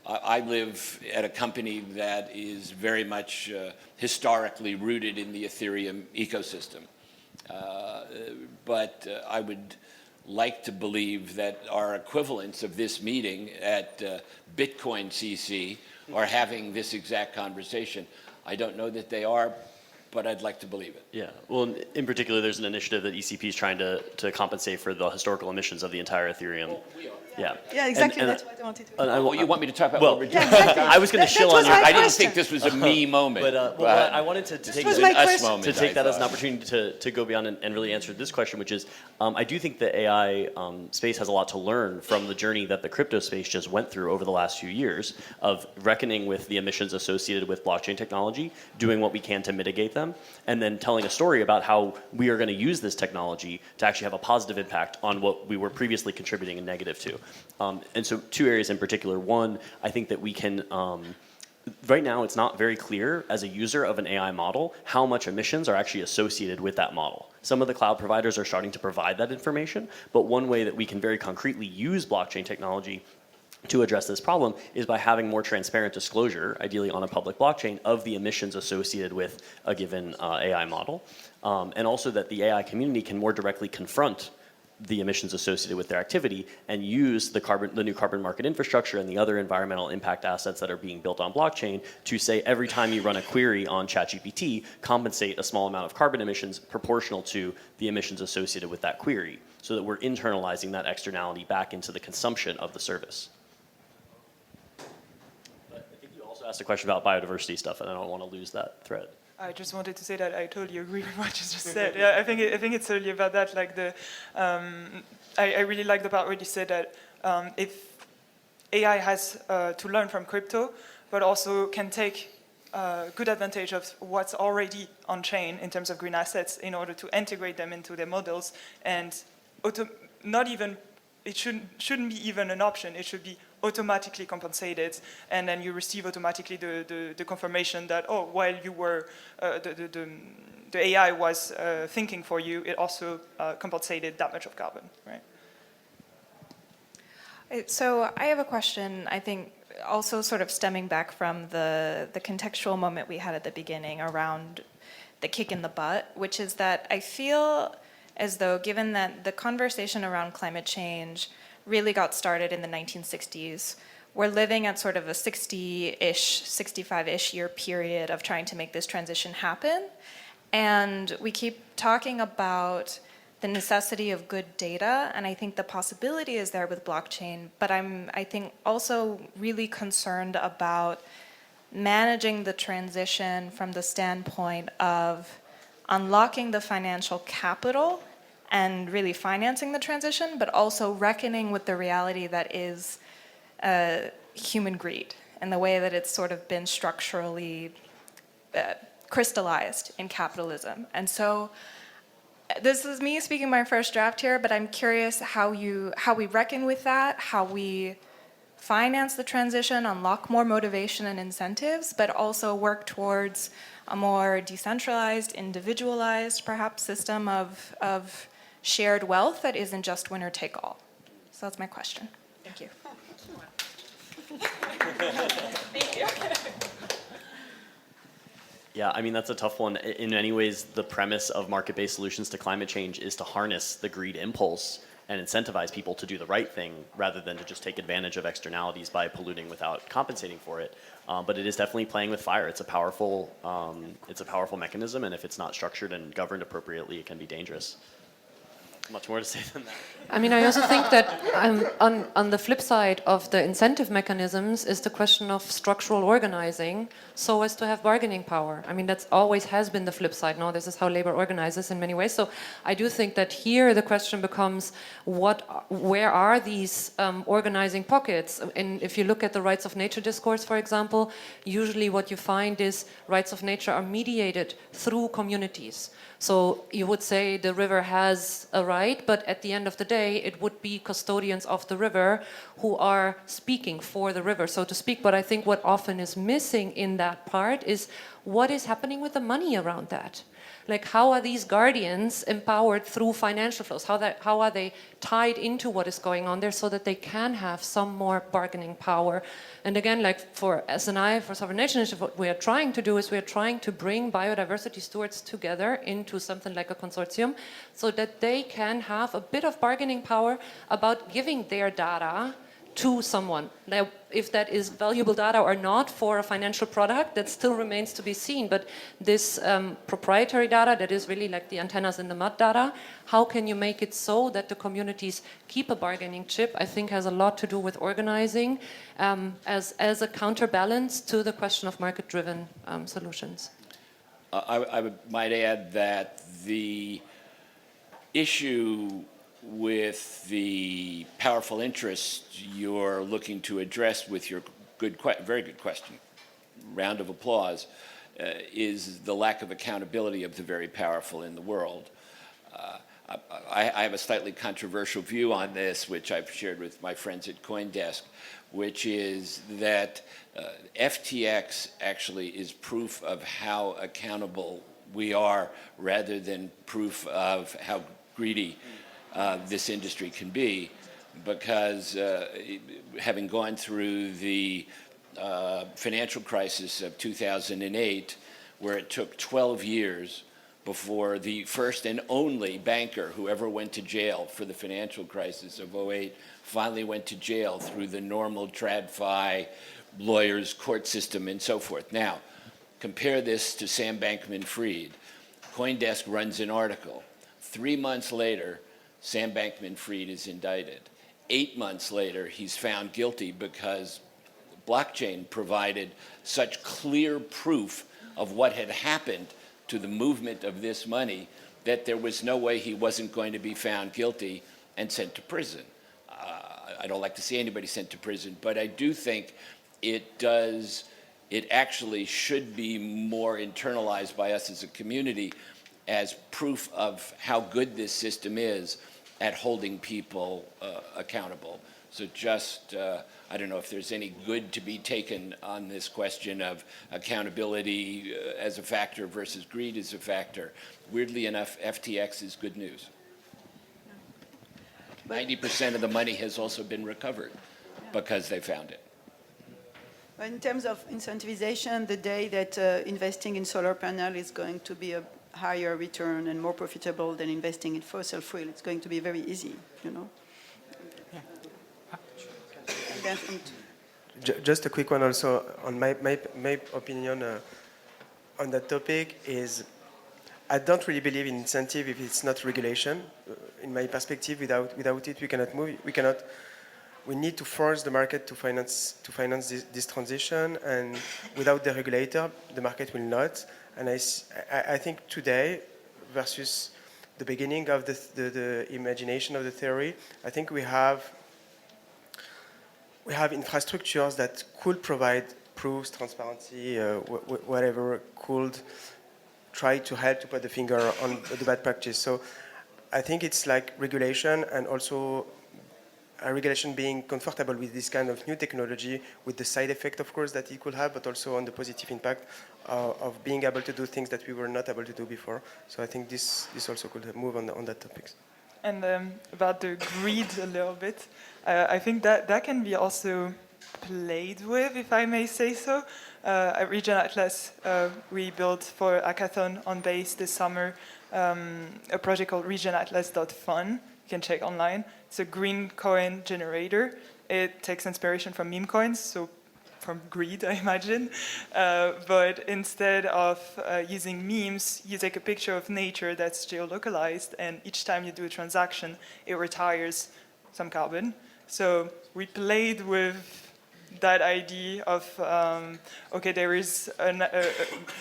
I live at a company that is very much historically rooted in the Ethereum ecosystem. But I would like to believe that our equivalents of this meeting at Bitcoin CC are having this exact conversation. I don't know that they are, but I'd like to believe it. Yeah, well, in particular, there's an initiative that ECP is trying to compensate for the historical emissions of the entire Ethereum. Well, we are. Yeah. Yeah, exactly. That's what I wanted to. Oh, you want me to talk about well, what we're doing? exactly. I was going to shill on your. I didn't think this was a me moment. But I wanted to take was that- my us question. moment, to take I that as an thought. opportunity to go beyond and really answer this question, which is, I do think the AI space has a lot to learn from the journey that the crypto space just went through over the last few years of reckoning with the emissions associated with blockchain technology, doing what we can to mitigate them, and then telling a story about how we are going to use this technology to actually have a positive impact on what we were previously contributing a negative to. And so two areas in particular. One, I think that we can, right now it's not very clear as a user of an AI model how much emissions are actually associated with that model. Some of the cloud providers are starting to provide that information, but one way that we can very concretely use blockchain technology to address this problem is by having more transparent disclosure, ideally on a public blockchain, of the emissions associated with a given AI model. And also that the AI community can more directly confront the emissions associated with their activity and use the new carbon market infrastructure and the other environmental impact assets that are being built on blockchain to say every time you run a query on ChatGPT, compensate a small amount of carbon emissions proportional to the emissions associated with that query, so that we're internalizing that externality back into the consumption of the service. But I think you also asked a question about biodiversity stuff, and I don't want to lose that thread. I just wanted to say that I totally agree with what you just said. Yeah, I think it's totally about that. Like I really like the part where you said that if AI has to learn from crypto, but also can take good advantage of what's already on chain in terms of green assets in order to integrate them into their models, and not even it shouldn't be even an option. It should be automatically compensated, and then you receive automatically the confirmation that, oh, while you were the AI was thinking for you, it also compensated that much of carbon, right? So I have a question, I think also sort of stemming back from the contextual moment we had at the beginning around the kick in the butt, which is that I feel as though, given that the conversation around climate change really got started in the 1960s, we're living at sort of a 60-ish, 65-ish year period of trying to make this transition happen. And we keep talking about the necessity of good data, and I think the possibility is there with blockchain, but I think also really concerned about managing the transition from the standpoint of unlocking the financial capital and really financing the transition, but also reckoning with the reality that is human greed and the way that it's sort of been structurally crystallized in capitalism. And so this is me speaking my first draft here, but I'm curious how we reckon with that, how we finance the transition, unlock more motivation and incentives, but also work towards a more decentralized, individualized, perhaps, system of shared wealth that isn't just winner take all? So that's my question. Thank you. Thank you. Yeah, I mean, that's a tough one. In many ways, the premise of market-based solutions to climate change is to harness the greed impulse and incentivize people to do the right thing rather than to just take advantage of externalities by polluting without compensating for it. But it is definitely playing with fire. It's a powerful mechanism, and if it's not structured and governed appropriately, it can be dangerous. Much more to say than that. I mean, I also think that on the flip side of the incentive mechanisms is the question of structural organizing so as to have bargaining power. I mean, that's always has been the flip side. No, this is how labor organizes in many ways. So I do think that here the question becomes, where are these organizing pockets? And if you look at the rights of nature discourse, for example, usually what you find is rights of nature are mediated through communities. So you would say the river has a right, but at the end of the day, it would be custodians of the river who are speaking for the river, so to speak. But I think what often is missing in that part is what is happening with the money around that. Like, how are these guardians empowered through financial flows? How are they tied into what is going on there so that they can have some more bargaining power? And again, like for SNI, for Sovereign Nation Initiative, what we are trying to do is we are trying to bring biodiversity stewards together into something like a consortium so that they can have a bit of bargaining power about giving their data to someone. Now, if that is valuable data or not for a financial product, that still remains to be seen. But this proprietary data that is really like the antennas in the mud data, how can you make it so that the communities keep a bargaining chip? I think has a lot to do with organizing as a counterbalance to the question of market-driven solutions. I might add that the issue with the powerful interests you're looking to address with your very good question, round of applause, is the lack of accountability of the very powerful in the world. I have a slightly controversial view on this, which I've shared with my friends at CoinDesk, which is that FTX actually is proof of how accountable we are rather than proof of how greedy this industry can be, because having gone through the financial crisis of 2008, where it took 12 years before the first and only banker who ever went to jail for the financial crisis of 2008 finally went to jail through the normal TradFi, lawyers, court system, and so forth. Now, compare this to Sam Bankman-Fried. CoinDesk runs an article. 3 months later, Sam Bankman-Fried is indicted. 8 months later, he's found guilty because blockchain provided such clear proof of what had happened to the movement of this money that there was no way he wasn't going to be found guilty and sent to prison. I don't like to see anybody sent to prison, but I do think it actually should be more internalized by us as a community as proof of how good this system is at holding people accountable. So just, I don't know if there's any good to be taken on this question of accountability as a factor versus greed as a factor. Weirdly enough, FTX is good news. 90% of the money has also been recovered because they found it. In terms of incentivization, the day that investing in solar panel is going to be a higher return and more profitable than investing in fossil fuel, it's going to be very easy, you know. Yeah. Just a quick one also on my opinion on that topic is I don't really believe in incentive if it's not regulation. In my perspective, without it we cannot move. We need to force the market to finance this transition, and without the regulator, the market will not. And I think today versus the beginning of the imagination of the theory, I think we have infrastructures that could provide proofs, transparency, whatever, could try to help to put the finger on the bad practice. So I think it's like regulation, and also a regulation being comfortable with this kind of new technology, with the side effect, of course, that it could have, but also on the positive impact of being able to do things that we were not able to do before. So I think this also could move on that topic. And about the greed a little bit, I think that can be also played with, if I may say so. At Region Atlas, we built for Hackathon on Base this summer a project called regionatlas.fun. You can check online. It's a green coin generator. It takes inspiration from meme coins, so from greed, I imagine. But instead of using memes, you take a picture of nature that's geolocalized, and each time you do a transaction, it retires some carbon. So we played with that idea of, okay, there is a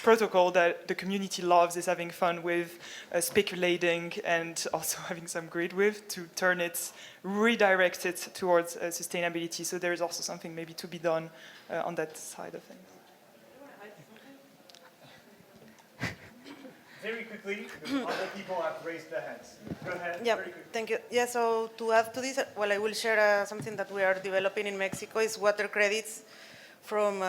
protocol that the community loves, is having fun with, speculating, and also having some greed with, to turn it, redirect it towards sustainability. So there is also something maybe to be done on that side of things. Very quickly, other people have raised their hands. Go ahead. Yeah, very quickly. thank you. Yeah, so to add to this, well, I will share something that we are developing in Mexico is water credits from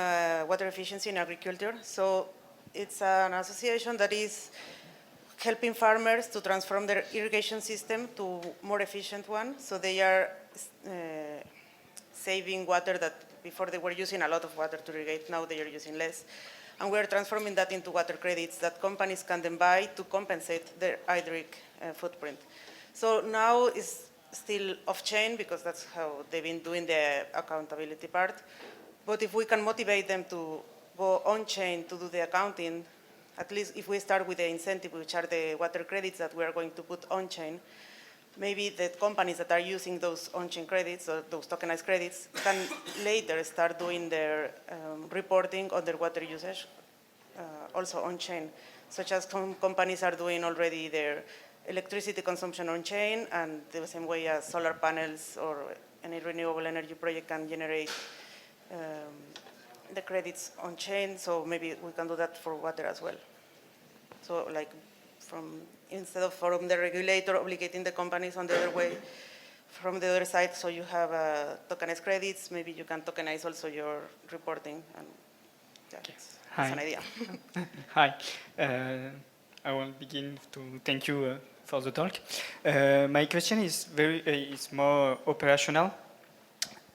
water efficiency in agriculture. So it's an association that is helping farmers to transform their irrigation system to more efficient one. So they are saving water that before they were using a lot of water to irrigate, now they are using less. And we're transforming that into water credits that companies can then buy to compensate their hydric footprint. So now it's still off-chain because that's how they've been doing the accountability part. But if we can motivate them to go on-chain to do the accounting, at least if we start with the incentive, which are the water credits that we are going to put on-chain, maybe the companies that are using those on-chain credits or those tokenized credits can later start doing their reporting on their water usage also on-chain, such as some companies are doing already their electricity consumption on-chain, and the same way as solar panels or any renewable energy project can generate the credits on-chain, so maybe we can do that for water as well. So like instead of from the regulator obligating the companies on the other way, from the other side, so you have tokenized credits, maybe you can tokenize also your reporting, and yeah, that's an idea. Hi, I will begin to thank you for the talk. My question is is more operational.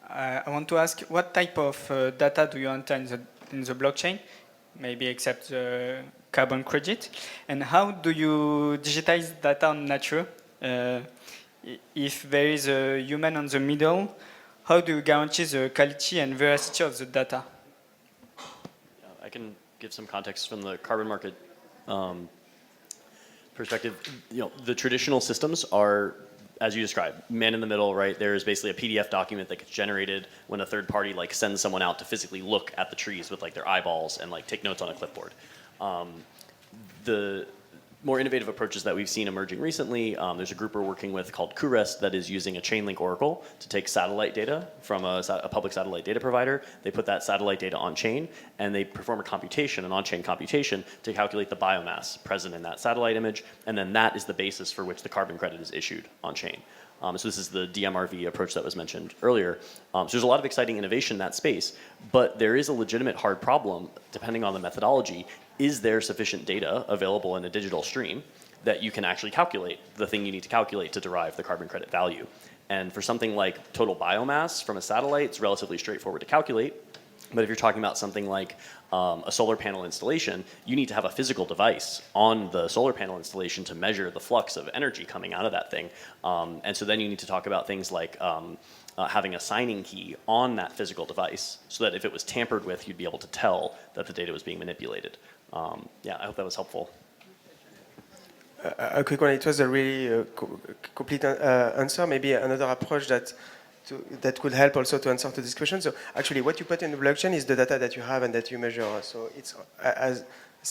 I want to ask, what type of data do you enter in the blockchain, maybe except the carbon credit, and how do you digitize data on nature? If there is a human on the middle, how do you guarantee the quality and veracity of the data? I can give some context from the carbon market perspective. The traditional systems are, as you described, man in the middle, right? There is basically a PDF document that gets generated when a third party sends someone out to physically look at the trees with their eyeballs and take notes on a clipboard. The more innovative approaches that we've seen emerging recently, there's a group we're working with called KuRest that is using a chain-link oracle to take satellite data from a public satellite data provider. They put that satellite data on-chain, and they perform a computation, an on-chain computation, to calculate the biomass present in that satellite image, and then that is the basis for which the carbon credit is issued on-chain. So this is the DMRV approach that was mentioned earlier. So there's a lot of exciting innovation in that space, but there is a legitimate hard problem, depending on the methodology. Is there sufficient data available in a digital stream that you can actually calculate the thing you need to calculate to derive the carbon credit value? And for something like total biomass from a satellite, it's relatively straightforward to calculate. But if you're talking about something like a solar panel installation, you need to have a physical device on the solar panel installation to measure the flux of energy coming out of that thing. And so then you need to talk about things like having a signing key on that physical device so that if it was tampered with, you'd be able to tell that the data was being manipulated. Yeah, I hope that was helpful. A quick one. It was a really complete answer. Maybe another approach that could help also to answer to this question. So actually, what you put in the blockchain is the data that you have and that you measure. So it's, as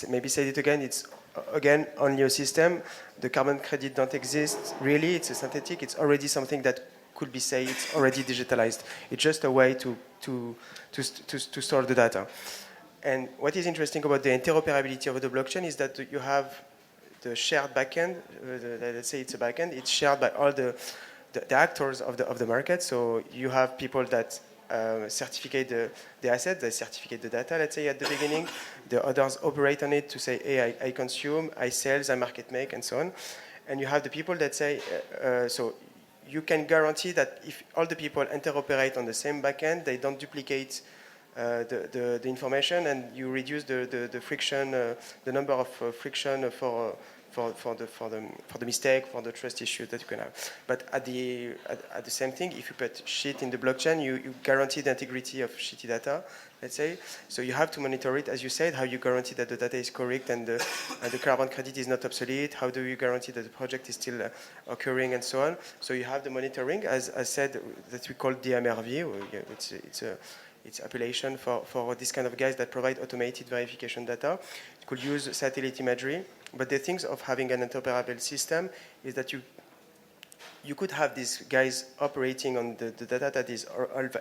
maybe said it again, it's again on your system. The carbon credit don't exist really. It's a synthetic. It's already something that could be said. It's already digitalized. It's just a way to store the data. And what is interesting about the interoperability of the blockchain is that you have the shared backend. Let's say it's a backend. It's shared by all the actors of the market. So you have people that certificate the assets, they certificate the data, let's say at the beginning. The others operate on it to say, hey, I consume, I sell, I market make, and so on. and you have the people that say, so you can guarantee that if all the people interoperate on the same backend, they don't duplicate the information, and you reduce the friction, the number of friction for the mistake, for the trust issue that you can have. But at the same thing, if you put shit in the blockchain, you guarantee the integrity of shitty data, let's say. So you have to monitor it, as you said, how you guarantee that the data is correct and the carbon credit is not obsolete, how do you guarantee that the project is still occurring, and so on. So you have the monitoring, as I said, that we call DMRV. It's appellation for this kind of guys that provide automated verification data. It could use satellite imagery. But the things of having an interoperable system is that you could have these guys operating on the data that is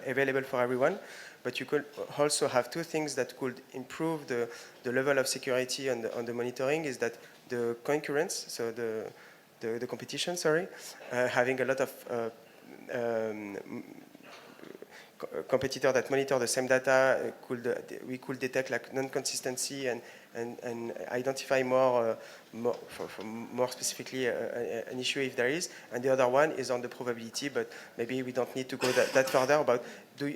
available for everyone, but you could also have two things that could improve the level of security on the monitoring, is that the concurrence, so the competition, having a lot of competitor that monitor the same data, we could detect like non-consistency and identify more specifically an issue if there is. And the other one is on the probability, but maybe we don't need to go that further about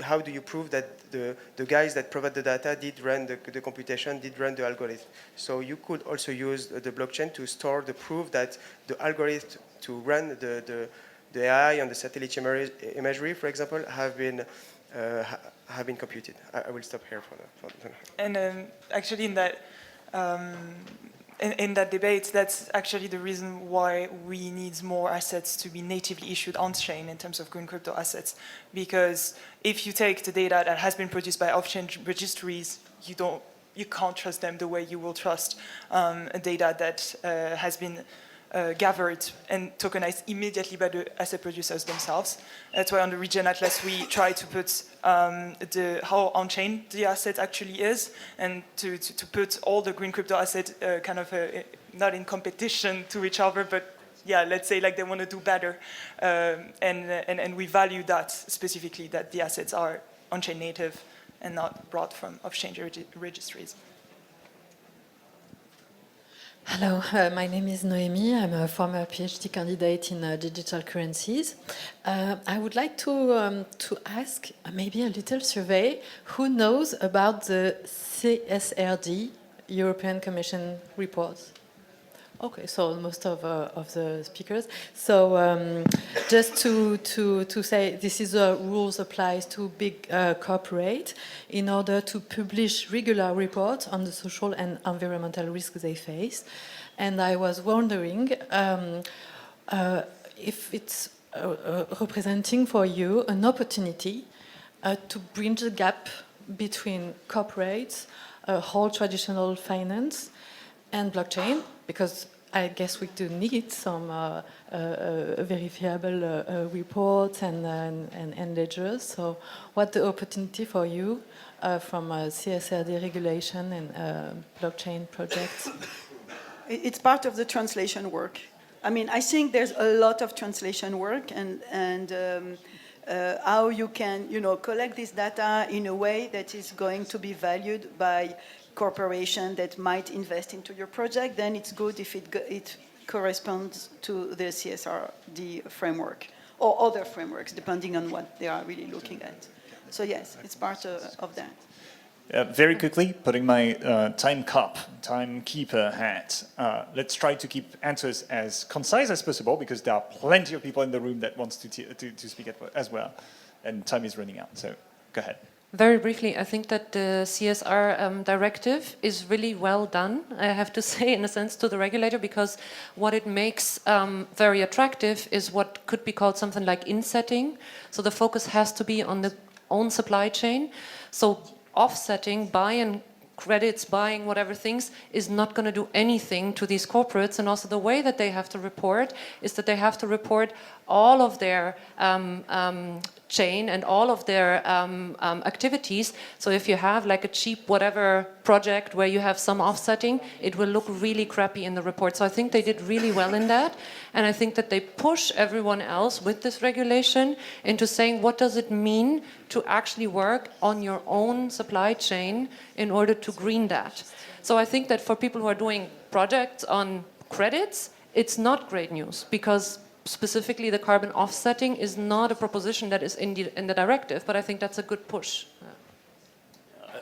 how do you prove that the guys that provide the data did run the computation, did run the algorithm. So you could also use the blockchain to store the proof that the algorithm to run the AI on the satellite imagery, for example, have been computed. I will stop here for that. And actually, in that debate, that's actually the reason why we need more assets to be natively issued on-chain in terms of green crypto assets. Because if you take the data that has been produced by off-chain registries, you can't trust them the way you will trust data that has been gathered and tokenized immediately by the asset producers themselves. That's why on the Regen Atlas we try to put how on-chain the asset actually is, and to put all the green crypto assets not in competition to each other, but yeah, let's say like they want to do better, and we value that specifically, that the assets are on-chain native and not brought from off-chain registries. Hello, my name is Noémie. I'm a former PhD candidate in digital currencies. I would like to ask maybe a little survey. Who knows about the CSRD, European Commission reports? Okay, so most of the speakers. So just to say, this is rules applies to big corporate in order to publish regular reports on the social and environmental risks they face. And I was wondering if it's representing for you an opportunity to bridge the gap between corporates, whole traditional finance, and blockchain, because I guess we do need some verifiable reports and ledgers. So what the opportunity for you from CSRD regulation and blockchain projects? It's part of the translation work. I mean, I think there's a lot of translation work, and how you can, collect this data in a way that is going to be valued by corporation that might invest into your project. Then it's good if it corresponds to the CSRD framework or other frameworks, depending on what they are really looking at. So yes, it's part of that. Very quickly, putting my timekeeper hat, let's try to keep answers as concise as possible, because there are plenty of people in the room that wants to speak as well, and time is running out, so go ahead. Very briefly, I think that the CSR directive is really well done, I have to say, in a sense, to the regulator, because what it makes very attractive is what could be called something like insetting. So the focus has to be on the own supply chain. So offsetting, buying credits, buying whatever things, is not going to do anything to these corporates. And also the way that they have to report is that they have to report all of their chain and all of their activities. So if you have like a cheap whatever project where you have some offsetting, it will look really crappy in the report. So I think they did really well in that. And I think that they push everyone else with this regulation into saying, what does it mean to actually work on your own supply chain in order to green that? So I think that for people who are doing projects on credits, it's not great news because specifically the carbon offsetting is not a proposition that is in the directive, but I think that's a good push.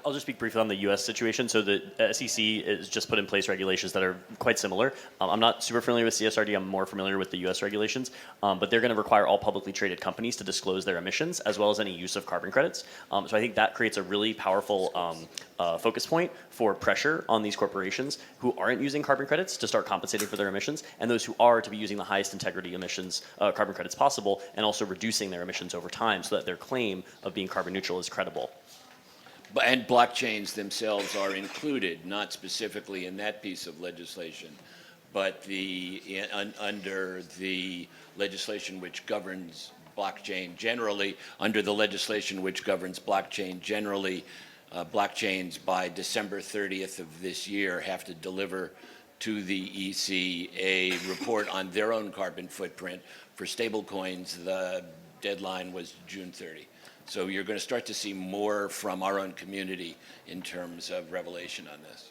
I'll just speak briefly on the U.S. situation. So the SEC has just put in place regulations that are quite similar. I'm not super familiar with CSRD. I'm more familiar with the U.S. regulations. But they're going to require all publicly traded companies to disclose their emissions as well as any use of carbon credits. So I think that creates a really powerful focus point for pressure on these corporations who aren't using carbon credits to start compensating for their emissions, and those who are to be using the highest integrity emissions carbon credits possible, and also reducing their emissions over time so that their claim of being carbon neutral is credible. And blockchains themselves are included, not specifically in that piece of legislation, but under the legislation which governs blockchain generally, blockchains by December 30th of this year have to deliver to the EC a report on their own carbon footprint. For stablecoins, the deadline was June 30. So you're going to start to see more from our own community in terms of revelation on this.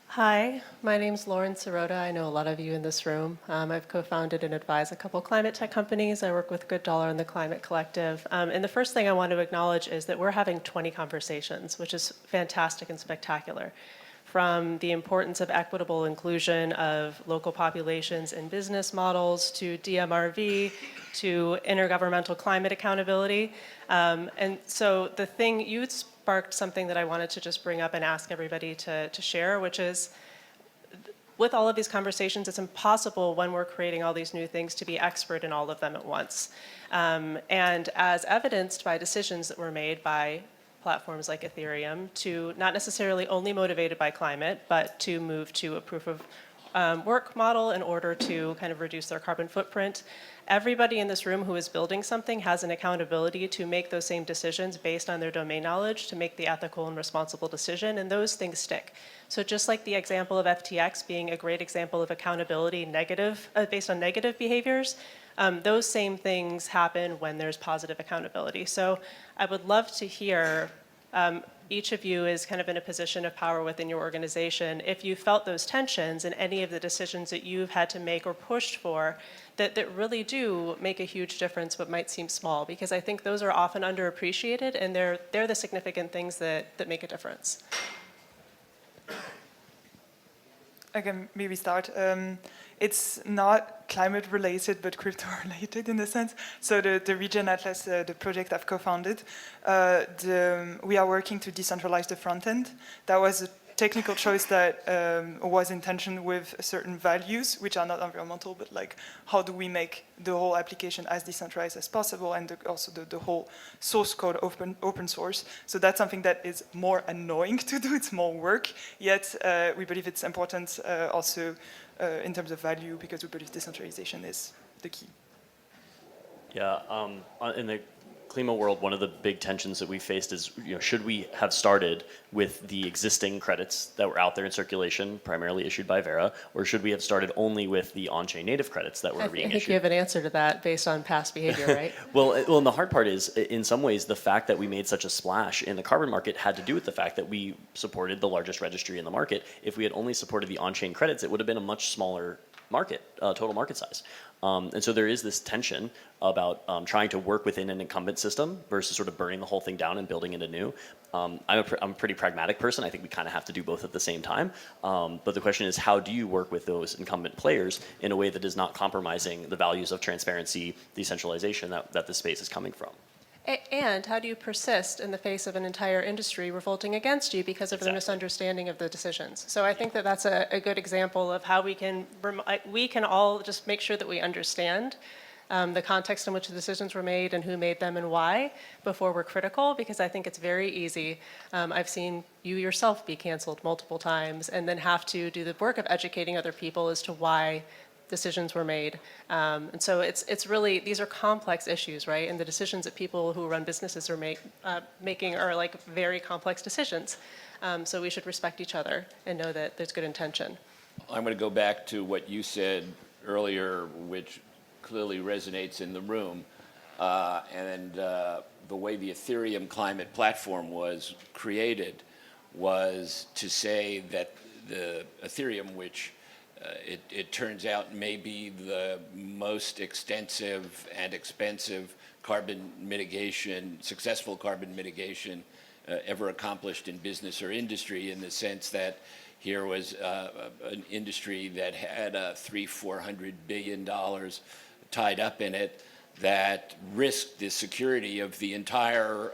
Hi, my name's Lauren Sirota. I know a lot of you in this room. I've co-founded and advised a couple climate tech companies. I work with Good Dollar and the Climate Collective. And the first thing I want to acknowledge is that we're having 20 conversations, which is fantastic and spectacular. From the importance of equitable inclusion of local populations in business models, to DMRV, to intergovernmental climate accountability. And so the thing, you sparked something that I wanted to just bring up and ask everybody to share, which is, with all of these conversations, it's impossible when we're creating all these new things to be expert in all of them at once. And as evidenced by decisions that were made by platforms like Ethereum to not necessarily only motivated by climate, but to move to a proof of work model in order to kind of reduce their carbon footprint. Everybody in this room who is building something has an accountability to make those same decisions based on their domain knowledge to make the ethical and responsible decision, and those things stick. So just like the example of FTX being a great example of accountability based on negative behaviors, those same things happen when there's positive accountability. So I would love to hear, each of you is kind of in a position of power within your organization, if you felt those tensions in any of the decisions that you've had to make or pushed for that really do make a huge difference but might seem small, because I think those are often underappreciated and they're the significant things that make a difference. I can maybe start. It's not climate related, but crypto related in a sense. So the Regen Atlas, the project I've co-founded, we are working to decentralize the front end. That was a technical choice that was in tension with certain values, which are not environmental, but like how do we make the whole application as decentralized as possible, and also the whole source code open source. So that's something that is more annoying to do, it's more work, yet we believe it's important also in terms of value, because we believe decentralization is the key. Yeah, in the Klima world, one of the big tensions that we faced is, should we have started with the existing credits that were out there in circulation, primarily issued by Vera, or should we have started only with the on-chain native credits that were being issued? I think you have an answer to that based on past behavior, right? Well, and the hard part is, in some ways, the fact that we made such a splash in the carbon market had to do with the fact that we supported the largest registry in the market. If we had only supported the on-chain credits, it would have been a much smaller market, total market size. And so there is this tension about trying to work within an incumbent system versus sort of burning the whole thing down and building it anew. I'm a pretty pragmatic person. I think we kind of have to do both at the same time. But the question is, how do you work with those incumbent players in a way that is not compromising the values of transparency, decentralization that this space is coming from? And how do you persist in the face of an entire industry revolting against you because of the misunderstanding of the decisions? So I think that that's a good example of how we can all just make sure that we understand the context in which the decisions were made and who made them and why before we're critical, because I think it's very easy. I've seen you yourself be canceled multiple times and then have to do the work of educating other people as to why decisions were made. And so it's really, these are complex issues, right? And the decisions that people who run businesses are making are like very complex decisions. So we should respect each other and know that there's good intention. I'm going to go back to what you said earlier, which clearly resonates in the room. And the way the Ethereum climate platform was created was to say that the Ethereum, which it turns out may be the most extensive and expensive successful carbon mitigation ever accomplished in business or industry, in the sense that here was an industry that had $300-400 billion tied up in it, that risked the security of the entire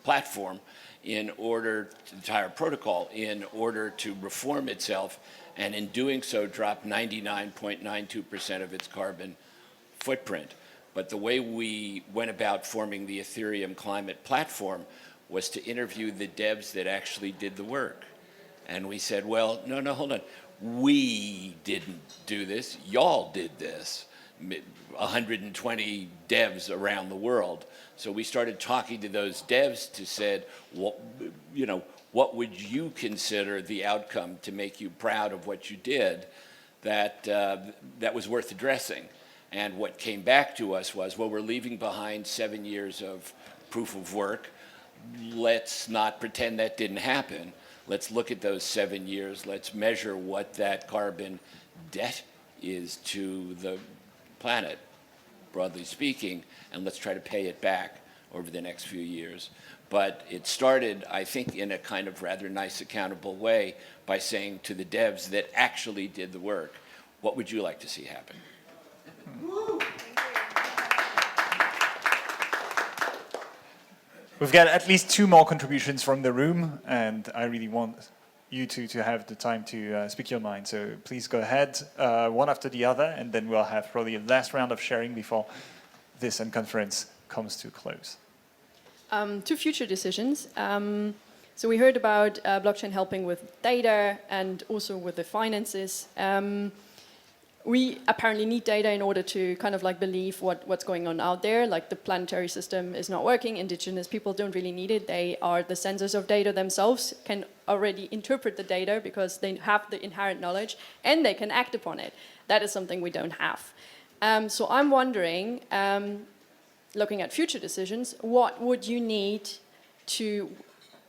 platform the entire protocol, in order to reform itself, and in doing so dropped 99.92% of its carbon footprint. But the way we went about forming the Ethereum climate platform was to interview the devs that actually did the work. And we said, well, no, hold on. We didn't do this. Y'all did this. 120 devs around the world. So we started talking to those devs to said, what would you consider the outcome to make you proud of what you did that was worth addressing? And what came back to us was, well, we're leaving behind 7 years of proof of work. Let's not pretend that didn't happen. Let's look at those 7 years. Let's measure what that carbon debt is to the planet, broadly speaking, and let's try to pay it back over the next few years. But it started, I think, in a kind of rather nice, accountable way by saying to the devs that actually did the work, what would you like to see happen? We've got at least 2 more contributions from the room, and I really want you two to have the time to speak your mind. So please go ahead, one after the other, and then we'll have probably a last round of sharing before this Unconference comes to a close. 2 future decisions. So we heard about blockchain helping with data and also with the finances. We apparently need data in order to kind of like believe what's going on out there. Like the planetary system is not working. Indigenous people don't really need it. They are the sensors of data themselves, can already interpret the data because they have the inherent knowledge and they can act upon it. That is something we don't have. So I'm wondering, looking at future decisions, what would you need to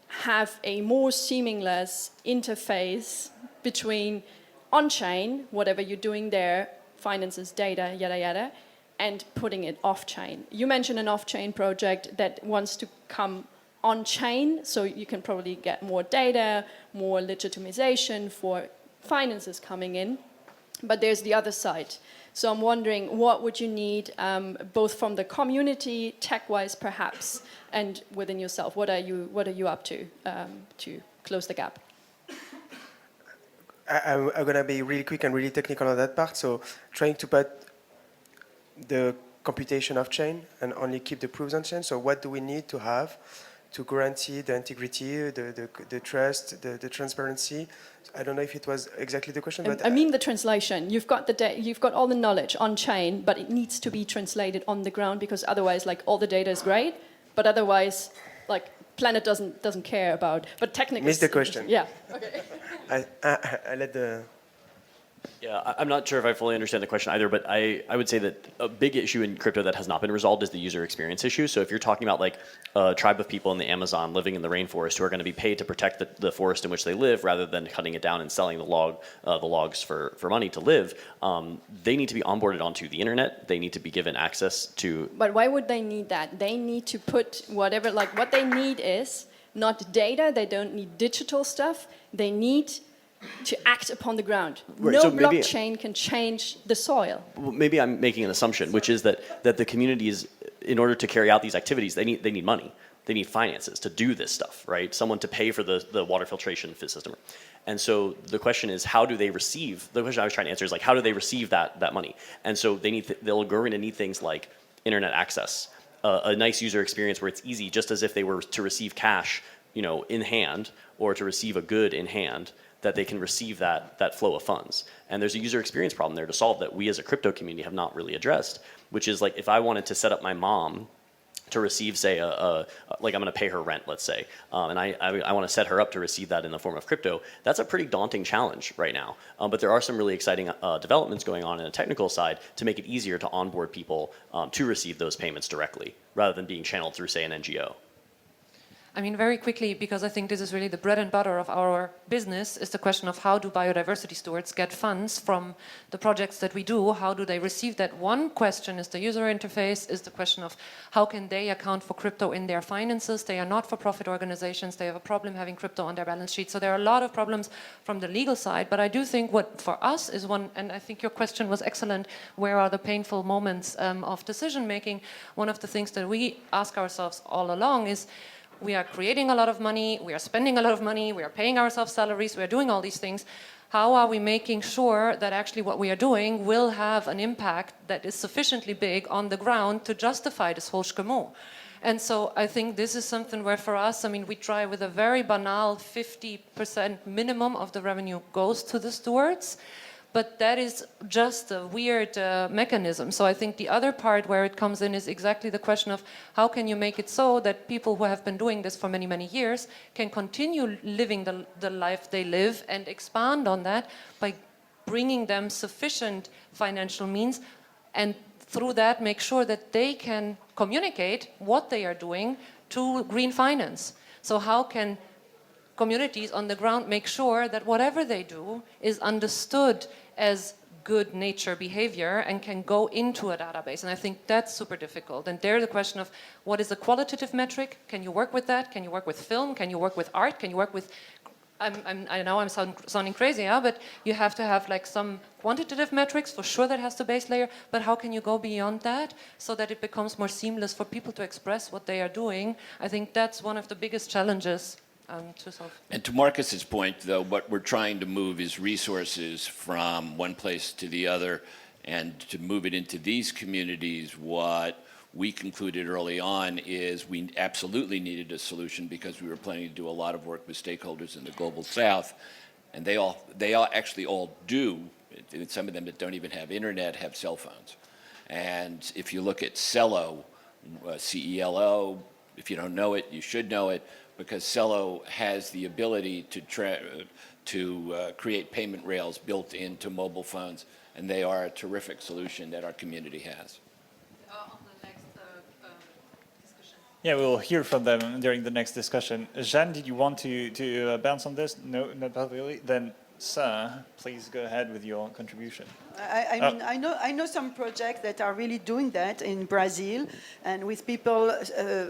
have a more seamless interface between on-chain, whatever you're doing there, finances, data, yada, yada, and putting it off-chain. You mentioned an off-chain project that wants to come on-chain, so you can probably get more data, more legitimization for finances coming in. But there's the other side. So I'm wondering, what would you need, both from the community, tech-wise perhaps, and within yourself? What are you up to close the gap? I'm going to be really quick and really technical on that part. So trying to put the computation off-chain and only keep the proofs on-chain. So what do we need to have to guarantee the integrity, the trust, the transparency? I don't know if it was exactly the question, but I mean the translation. You've got you've got all the knowledge on-chain, but it needs to be translated on the ground, because otherwise, like, all the data is great, but otherwise, like, planet doesn't care about. But technically, missed the question. Yeah. Okay. I let the. Yeah, I'm not sure if I fully understand the question either, but I would say that a big issue in crypto that has not been resolved is the user experience issue. So if you're talking about like a tribe of people in the Amazon living in the rainforest who are going to be paid to protect the forest in which they live rather than cutting it down and selling the logs for money to live, they need to be onboarded onto the internet. They need to be given access to... But why would they need that? They need to put whatever, like what they need is not data, they don't need digital stuff, they need to act upon the ground. Right, no so maybe, blockchain can change the soil. Well, maybe I'm making an assumption, which is that the communities, in order to carry out these activities, they need money. They need finances to do this stuff, right? Someone to pay for the water filtration system. And so the question is, how do they receive, the question I was trying to answer is like, how do they receive that money? And so they're going to need things like internet access, a nice user experience where it's easy, just as if they were to receive cash, in hand, or to receive a good in hand, that they can receive that flow of funds. And there's a user experience problem there to solve that we as a crypto community have not really addressed, which is like if I wanted to set up my mom to receive, say, like I'm going to pay her rent, let's say, and I want to set her up to receive that in the form of crypto, that's a pretty daunting challenge right now. But there are some really exciting developments going on the technical side to make it easier to onboard people to receive those payments directly, rather than being channeled through, say, an NGO. I mean, very quickly, because I think this is really the bread and butter of our business, is the question of how do biodiversity stewards get funds from the projects that we do? How do they receive that? One question is the user interface, is the question of how can they account for crypto in their finances? They are not-for-profit organizations. They have a problem having crypto on their balance sheet. So there are a lot of problems from the legal side. But I do think what for us is one, and I think your question was excellent, where are the painful moments of decision-making? One of the things that we ask ourselves all along is, we are creating a lot of money, we are spending a lot of money, we are paying ourselves salaries, we are doing all these things. How are we making sure that actually what we are doing will have an impact that is sufficiently big on the ground to justify this whole schemo? And so I think this is something where for us, I mean, we try with a very banal 50% minimum of the revenue goes to the stewards. But that is just a weird mechanism. So I think the other part where it comes in is exactly the question of how can you make it so that people who have been doing this for many, many years can continue living the life they live and expand on that by bringing them sufficient financial means, and through that make sure that they can communicate what they are doing to green finance. So how can communities on the ground make sure that whatever they do is understood as good nature behavior and can go into a database? And I think that's super difficult. And there the question of what is a qualitative metric? Can you work with that? Can you work with film? Can you work with art? Can you work with, I know I'm sounding crazy, yeah, but you have to have like some quantitative metrics, for sure that has the base layer, but how can you go beyond that so that it becomes more seamless for people to express what they are doing? I think that's one of the biggest challenges to solve. And to Marcus's point, though, what we're trying to move is resources from one place to the other, and to move it into these communities. What we concluded early on is we absolutely needed a solution, because we were planning to do a lot of work with stakeholders in the global south, and they all actually all do. Some of them that don't even have internet have cell phones. And if you look at Celo, C-E-L-O, if you don't know it, you should know it, because Celo has the ability to create payment rails built into mobile phones, and they are a terrific solution that our community has. On the next discussion. Yeah, we'll hear from them during the next discussion. Jeanne, did you want to bounce on this? No, not really. Then, sir, please go ahead with your contribution. I mean, I know some projects that are really doing that in Brazil, and with people,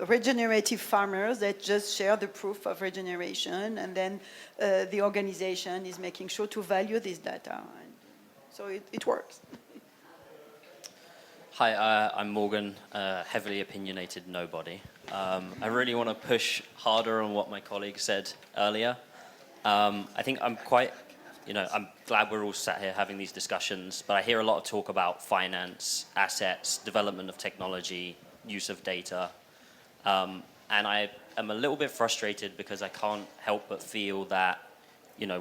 regenerative farmers that just share the proof of regeneration, and then the organization is making sure to value this data. And so it works. Hi, I'm Morgan, heavily opinionated nobody. I really want to push harder on what my colleague said earlier. I think I'm quite... I'm glad we're all sat here having these discussions, but I hear a lot of talk about finance, assets, development of technology, use of data. And I am a little bit frustrated because I can't help but feel that,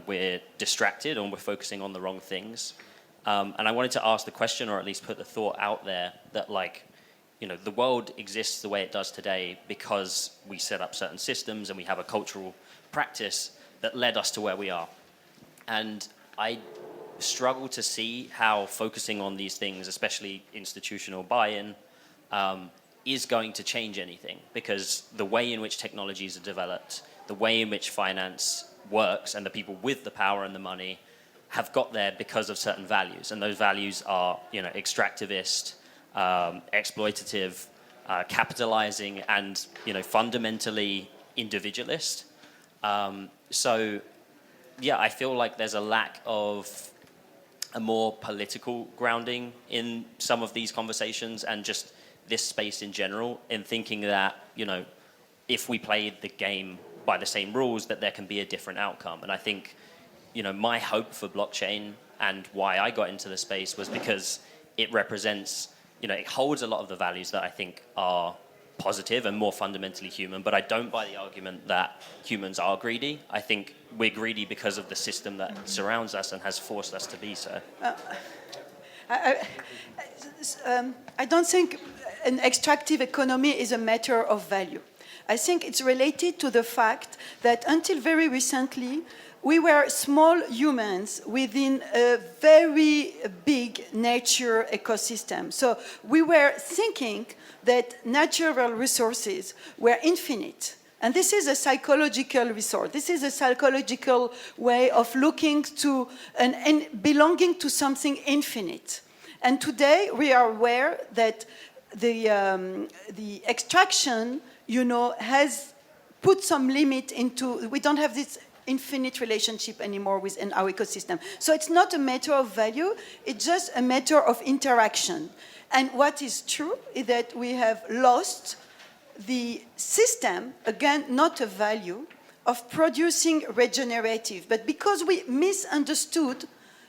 we're distracted and we're focusing on the wrong things. And I wanted to ask the question, or at least put the thought out there, that the world exists the way it does today because we set up certain systems and we have a cultural practice that led us to where we are. And I struggle to see how focusing on these things, especially institutional buy-in, is going to change anything, because the way in which technologies are developed, the way in which finance works, and the people with the power and the money have got there because of certain values. And those values are, extractivist, exploitative, capitalizing, and, fundamentally individualist. Yeah, I feel like there's a lack of a more political grounding in some of these conversations, and just this space in general, in thinking that, if we played the game by the same rules, that there can be a different outcome. And I think, my hope for blockchain and why I got into the space was because it represents, it holds a lot of the values that I think are positive and more fundamentally human, but I don't buy the argument that humans are greedy. I think we're greedy because of the system that surrounds us and has forced us to be so. I don't think an extractive economy is a matter of value. I think it's related to the fact that until very recently, we were small humans within a very big nature ecosystem. So we were thinking that natural resources were infinite. And this is a psychological resource. This is a psychological way of looking to and belonging to something infinite. And today we are aware that the extraction, has put some limit into, we don't have this infinite relationship anymore within our ecosystem. So it's not a matter of value, it's just a matter of interaction. And what is true is that we have lost the system, again, not a value, of producing regenerative. But because we misunderstood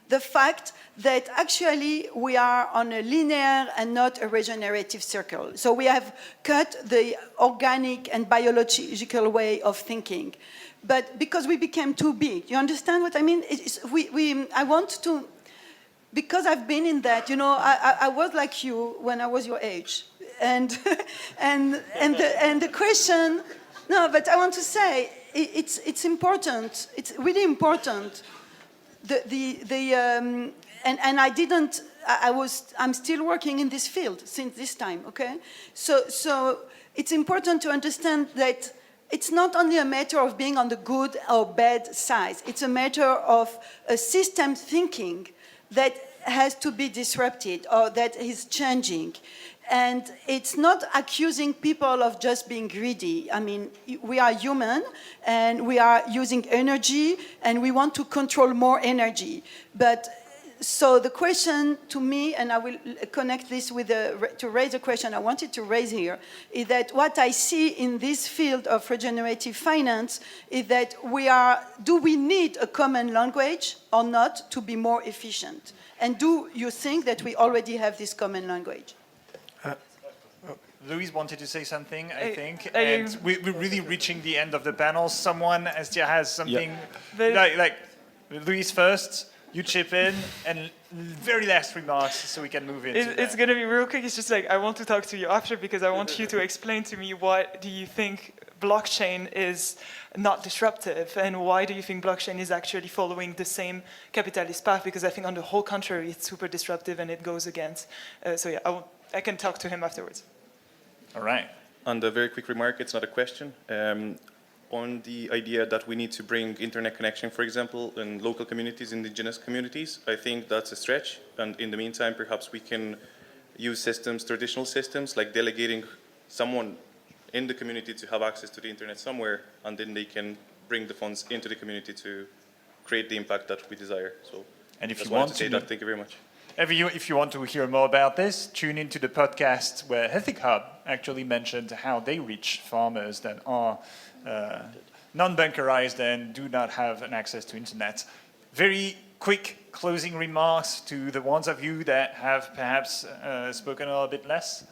the fact that actually we are on a linear and not a regenerative circle. So we have cut the organic and biological way of thinking. But because we became too big, you understand what I mean? I want to, because I've been in that, I was like you when I was your age. And the question, no, but I want to say, it's important, it's really important. I'm still working in this field since this time, okay? So it's important to understand that it's not only a matter of being on the good or bad side, it's a matter of a system thinking that has to be disrupted or that is changing. And it's not accusing people of just being greedy. I mean, we are human and we are using energy and we want to control more energy. But so the question to me, and I will connect this with to raise a question I wanted to raise here, is that what I see in this field of regenerative finance is that do we need a common language or not to be more efficient? And do you think that we already have this common language? Louise wanted to say something, I think, and we're really reaching the end of the panel. Someone, Astia, has something, like Louise first, you chip in, and very last remarks so we can move into It's going to be real quick. It's just I want to talk to you after because I want you to explain to me what do you think blockchain is not disruptive and why do you think blockchain is actually following the same capitalist path, because I think on the whole contrary it's super disruptive and it goes against. I can talk to him afterwards. All right. And a very quick remark, it's not a question. On the idea that we need to bring internet connection, for example, in local communities, indigenous communities, I think that's a stretch. And in the meantime, perhaps we can use systems, traditional systems, like delegating someone in the community to have access to the internet somewhere, and then they can bring the funds into the community to create the impact that we desire. So, and if you want to say that, thank you very much. If you want to hear more about this, tune into the podcast where Ethic Hub actually mentioned how they reach farmers that are non-bunkerized and do not have an access to internet. Very quick closing remarks to the ones of you that have perhaps spoken a little bit less.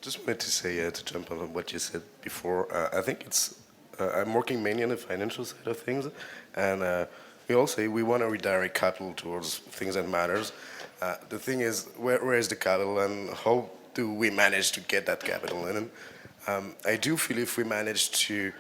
Just wanted to say, to jump on what you said before, I think I'm working mainly on the financial side of things, and we all say we want to redirect capital towards things that matters. The thing is, where is the capital and how do we manage to get that capital in? I do feel if we manage to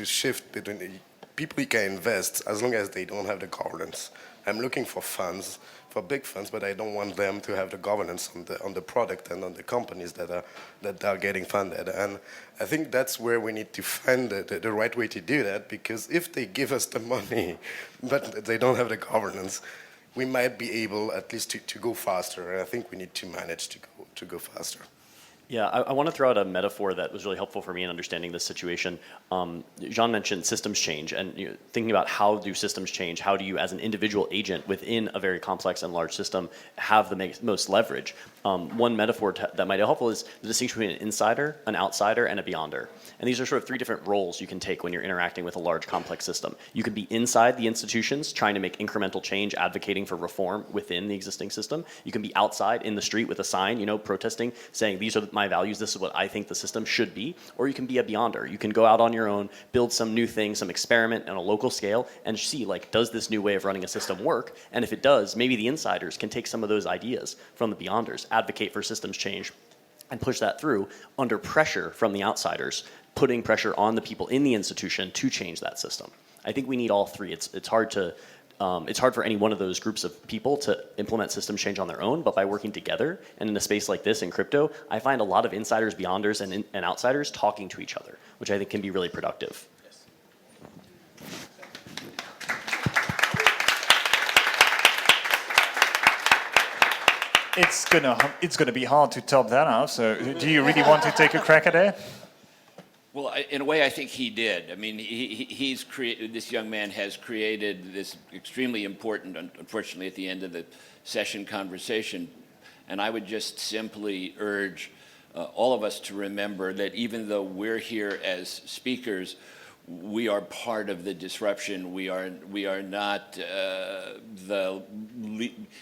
shift between people who can invest as long as they don't have the governance. I'm looking for funds, for big funds, but I don't want them to have the governance on the product and on the companies that are getting funded. And I think that's where we need to find the right way to do that, because if they give us the money, but they don't have the governance, we might be able at least to go faster. And I think we need to manage to go faster. Yeah, I want to throw out a metaphor that was really helpful for me in understanding this situation. Jeanne mentioned systems change, and thinking about how do systems change, how do you as an individual agent within a very complex and large system have the most leverage. One metaphor that might be helpful is the distinction between an insider, an outsider, and a beyonder. And these are sort of three different roles you can take when you're interacting with a large complex system. You can be inside the institutions, trying to make incremental change, advocating for reform within the existing system. You can be outside in the street with a sign, protesting, saying these are my values, this is what I think the system should be. Or you can be a beyonder. You can go out on your own, build some new thing, some experiment on a local scale, and see, does this new way of running a system work? And if it does, maybe the insiders can take some of those ideas from the beyonders, advocate for systems change, and push that through under pressure from the outsiders, putting pressure on the people in the institution to change that system. I think we need all three. It's hard to it's hard for any one of those groups of people to implement system change on their own, but by working together, and in a space like this in crypto, I find a lot of insiders, beyonders, and outsiders talking to each other, which I think can be really productive. It's gonna be hard to top that up. So, do you really want to take a crack at it? Well, in a way, I think he did. I mean, he's created. This young man has created this extremely important, unfortunately, at the end of the session conversation. And I would just simply urge all of us to remember that even though we're here as speakers, we are part of the disruption. We are not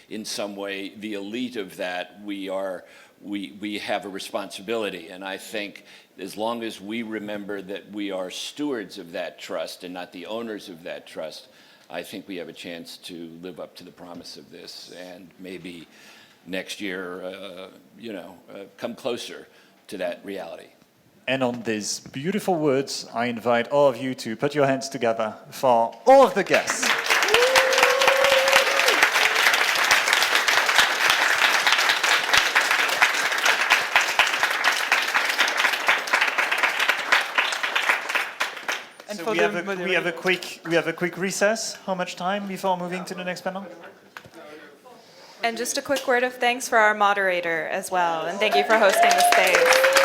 in some way the elite of that. We have a responsibility, and I think as long as we remember that we are stewards of that trust and not the owners of that trust, I think we have a chance to live up to the promise of this, and maybe next year, come closer to that reality. And on these beautiful words, I invite all of you to put your hands together for all of the guests. And So we have a quick recess. How much time before moving to the next panel? And just a quick word of thanks for our moderator as well, and thank you for hosting the space.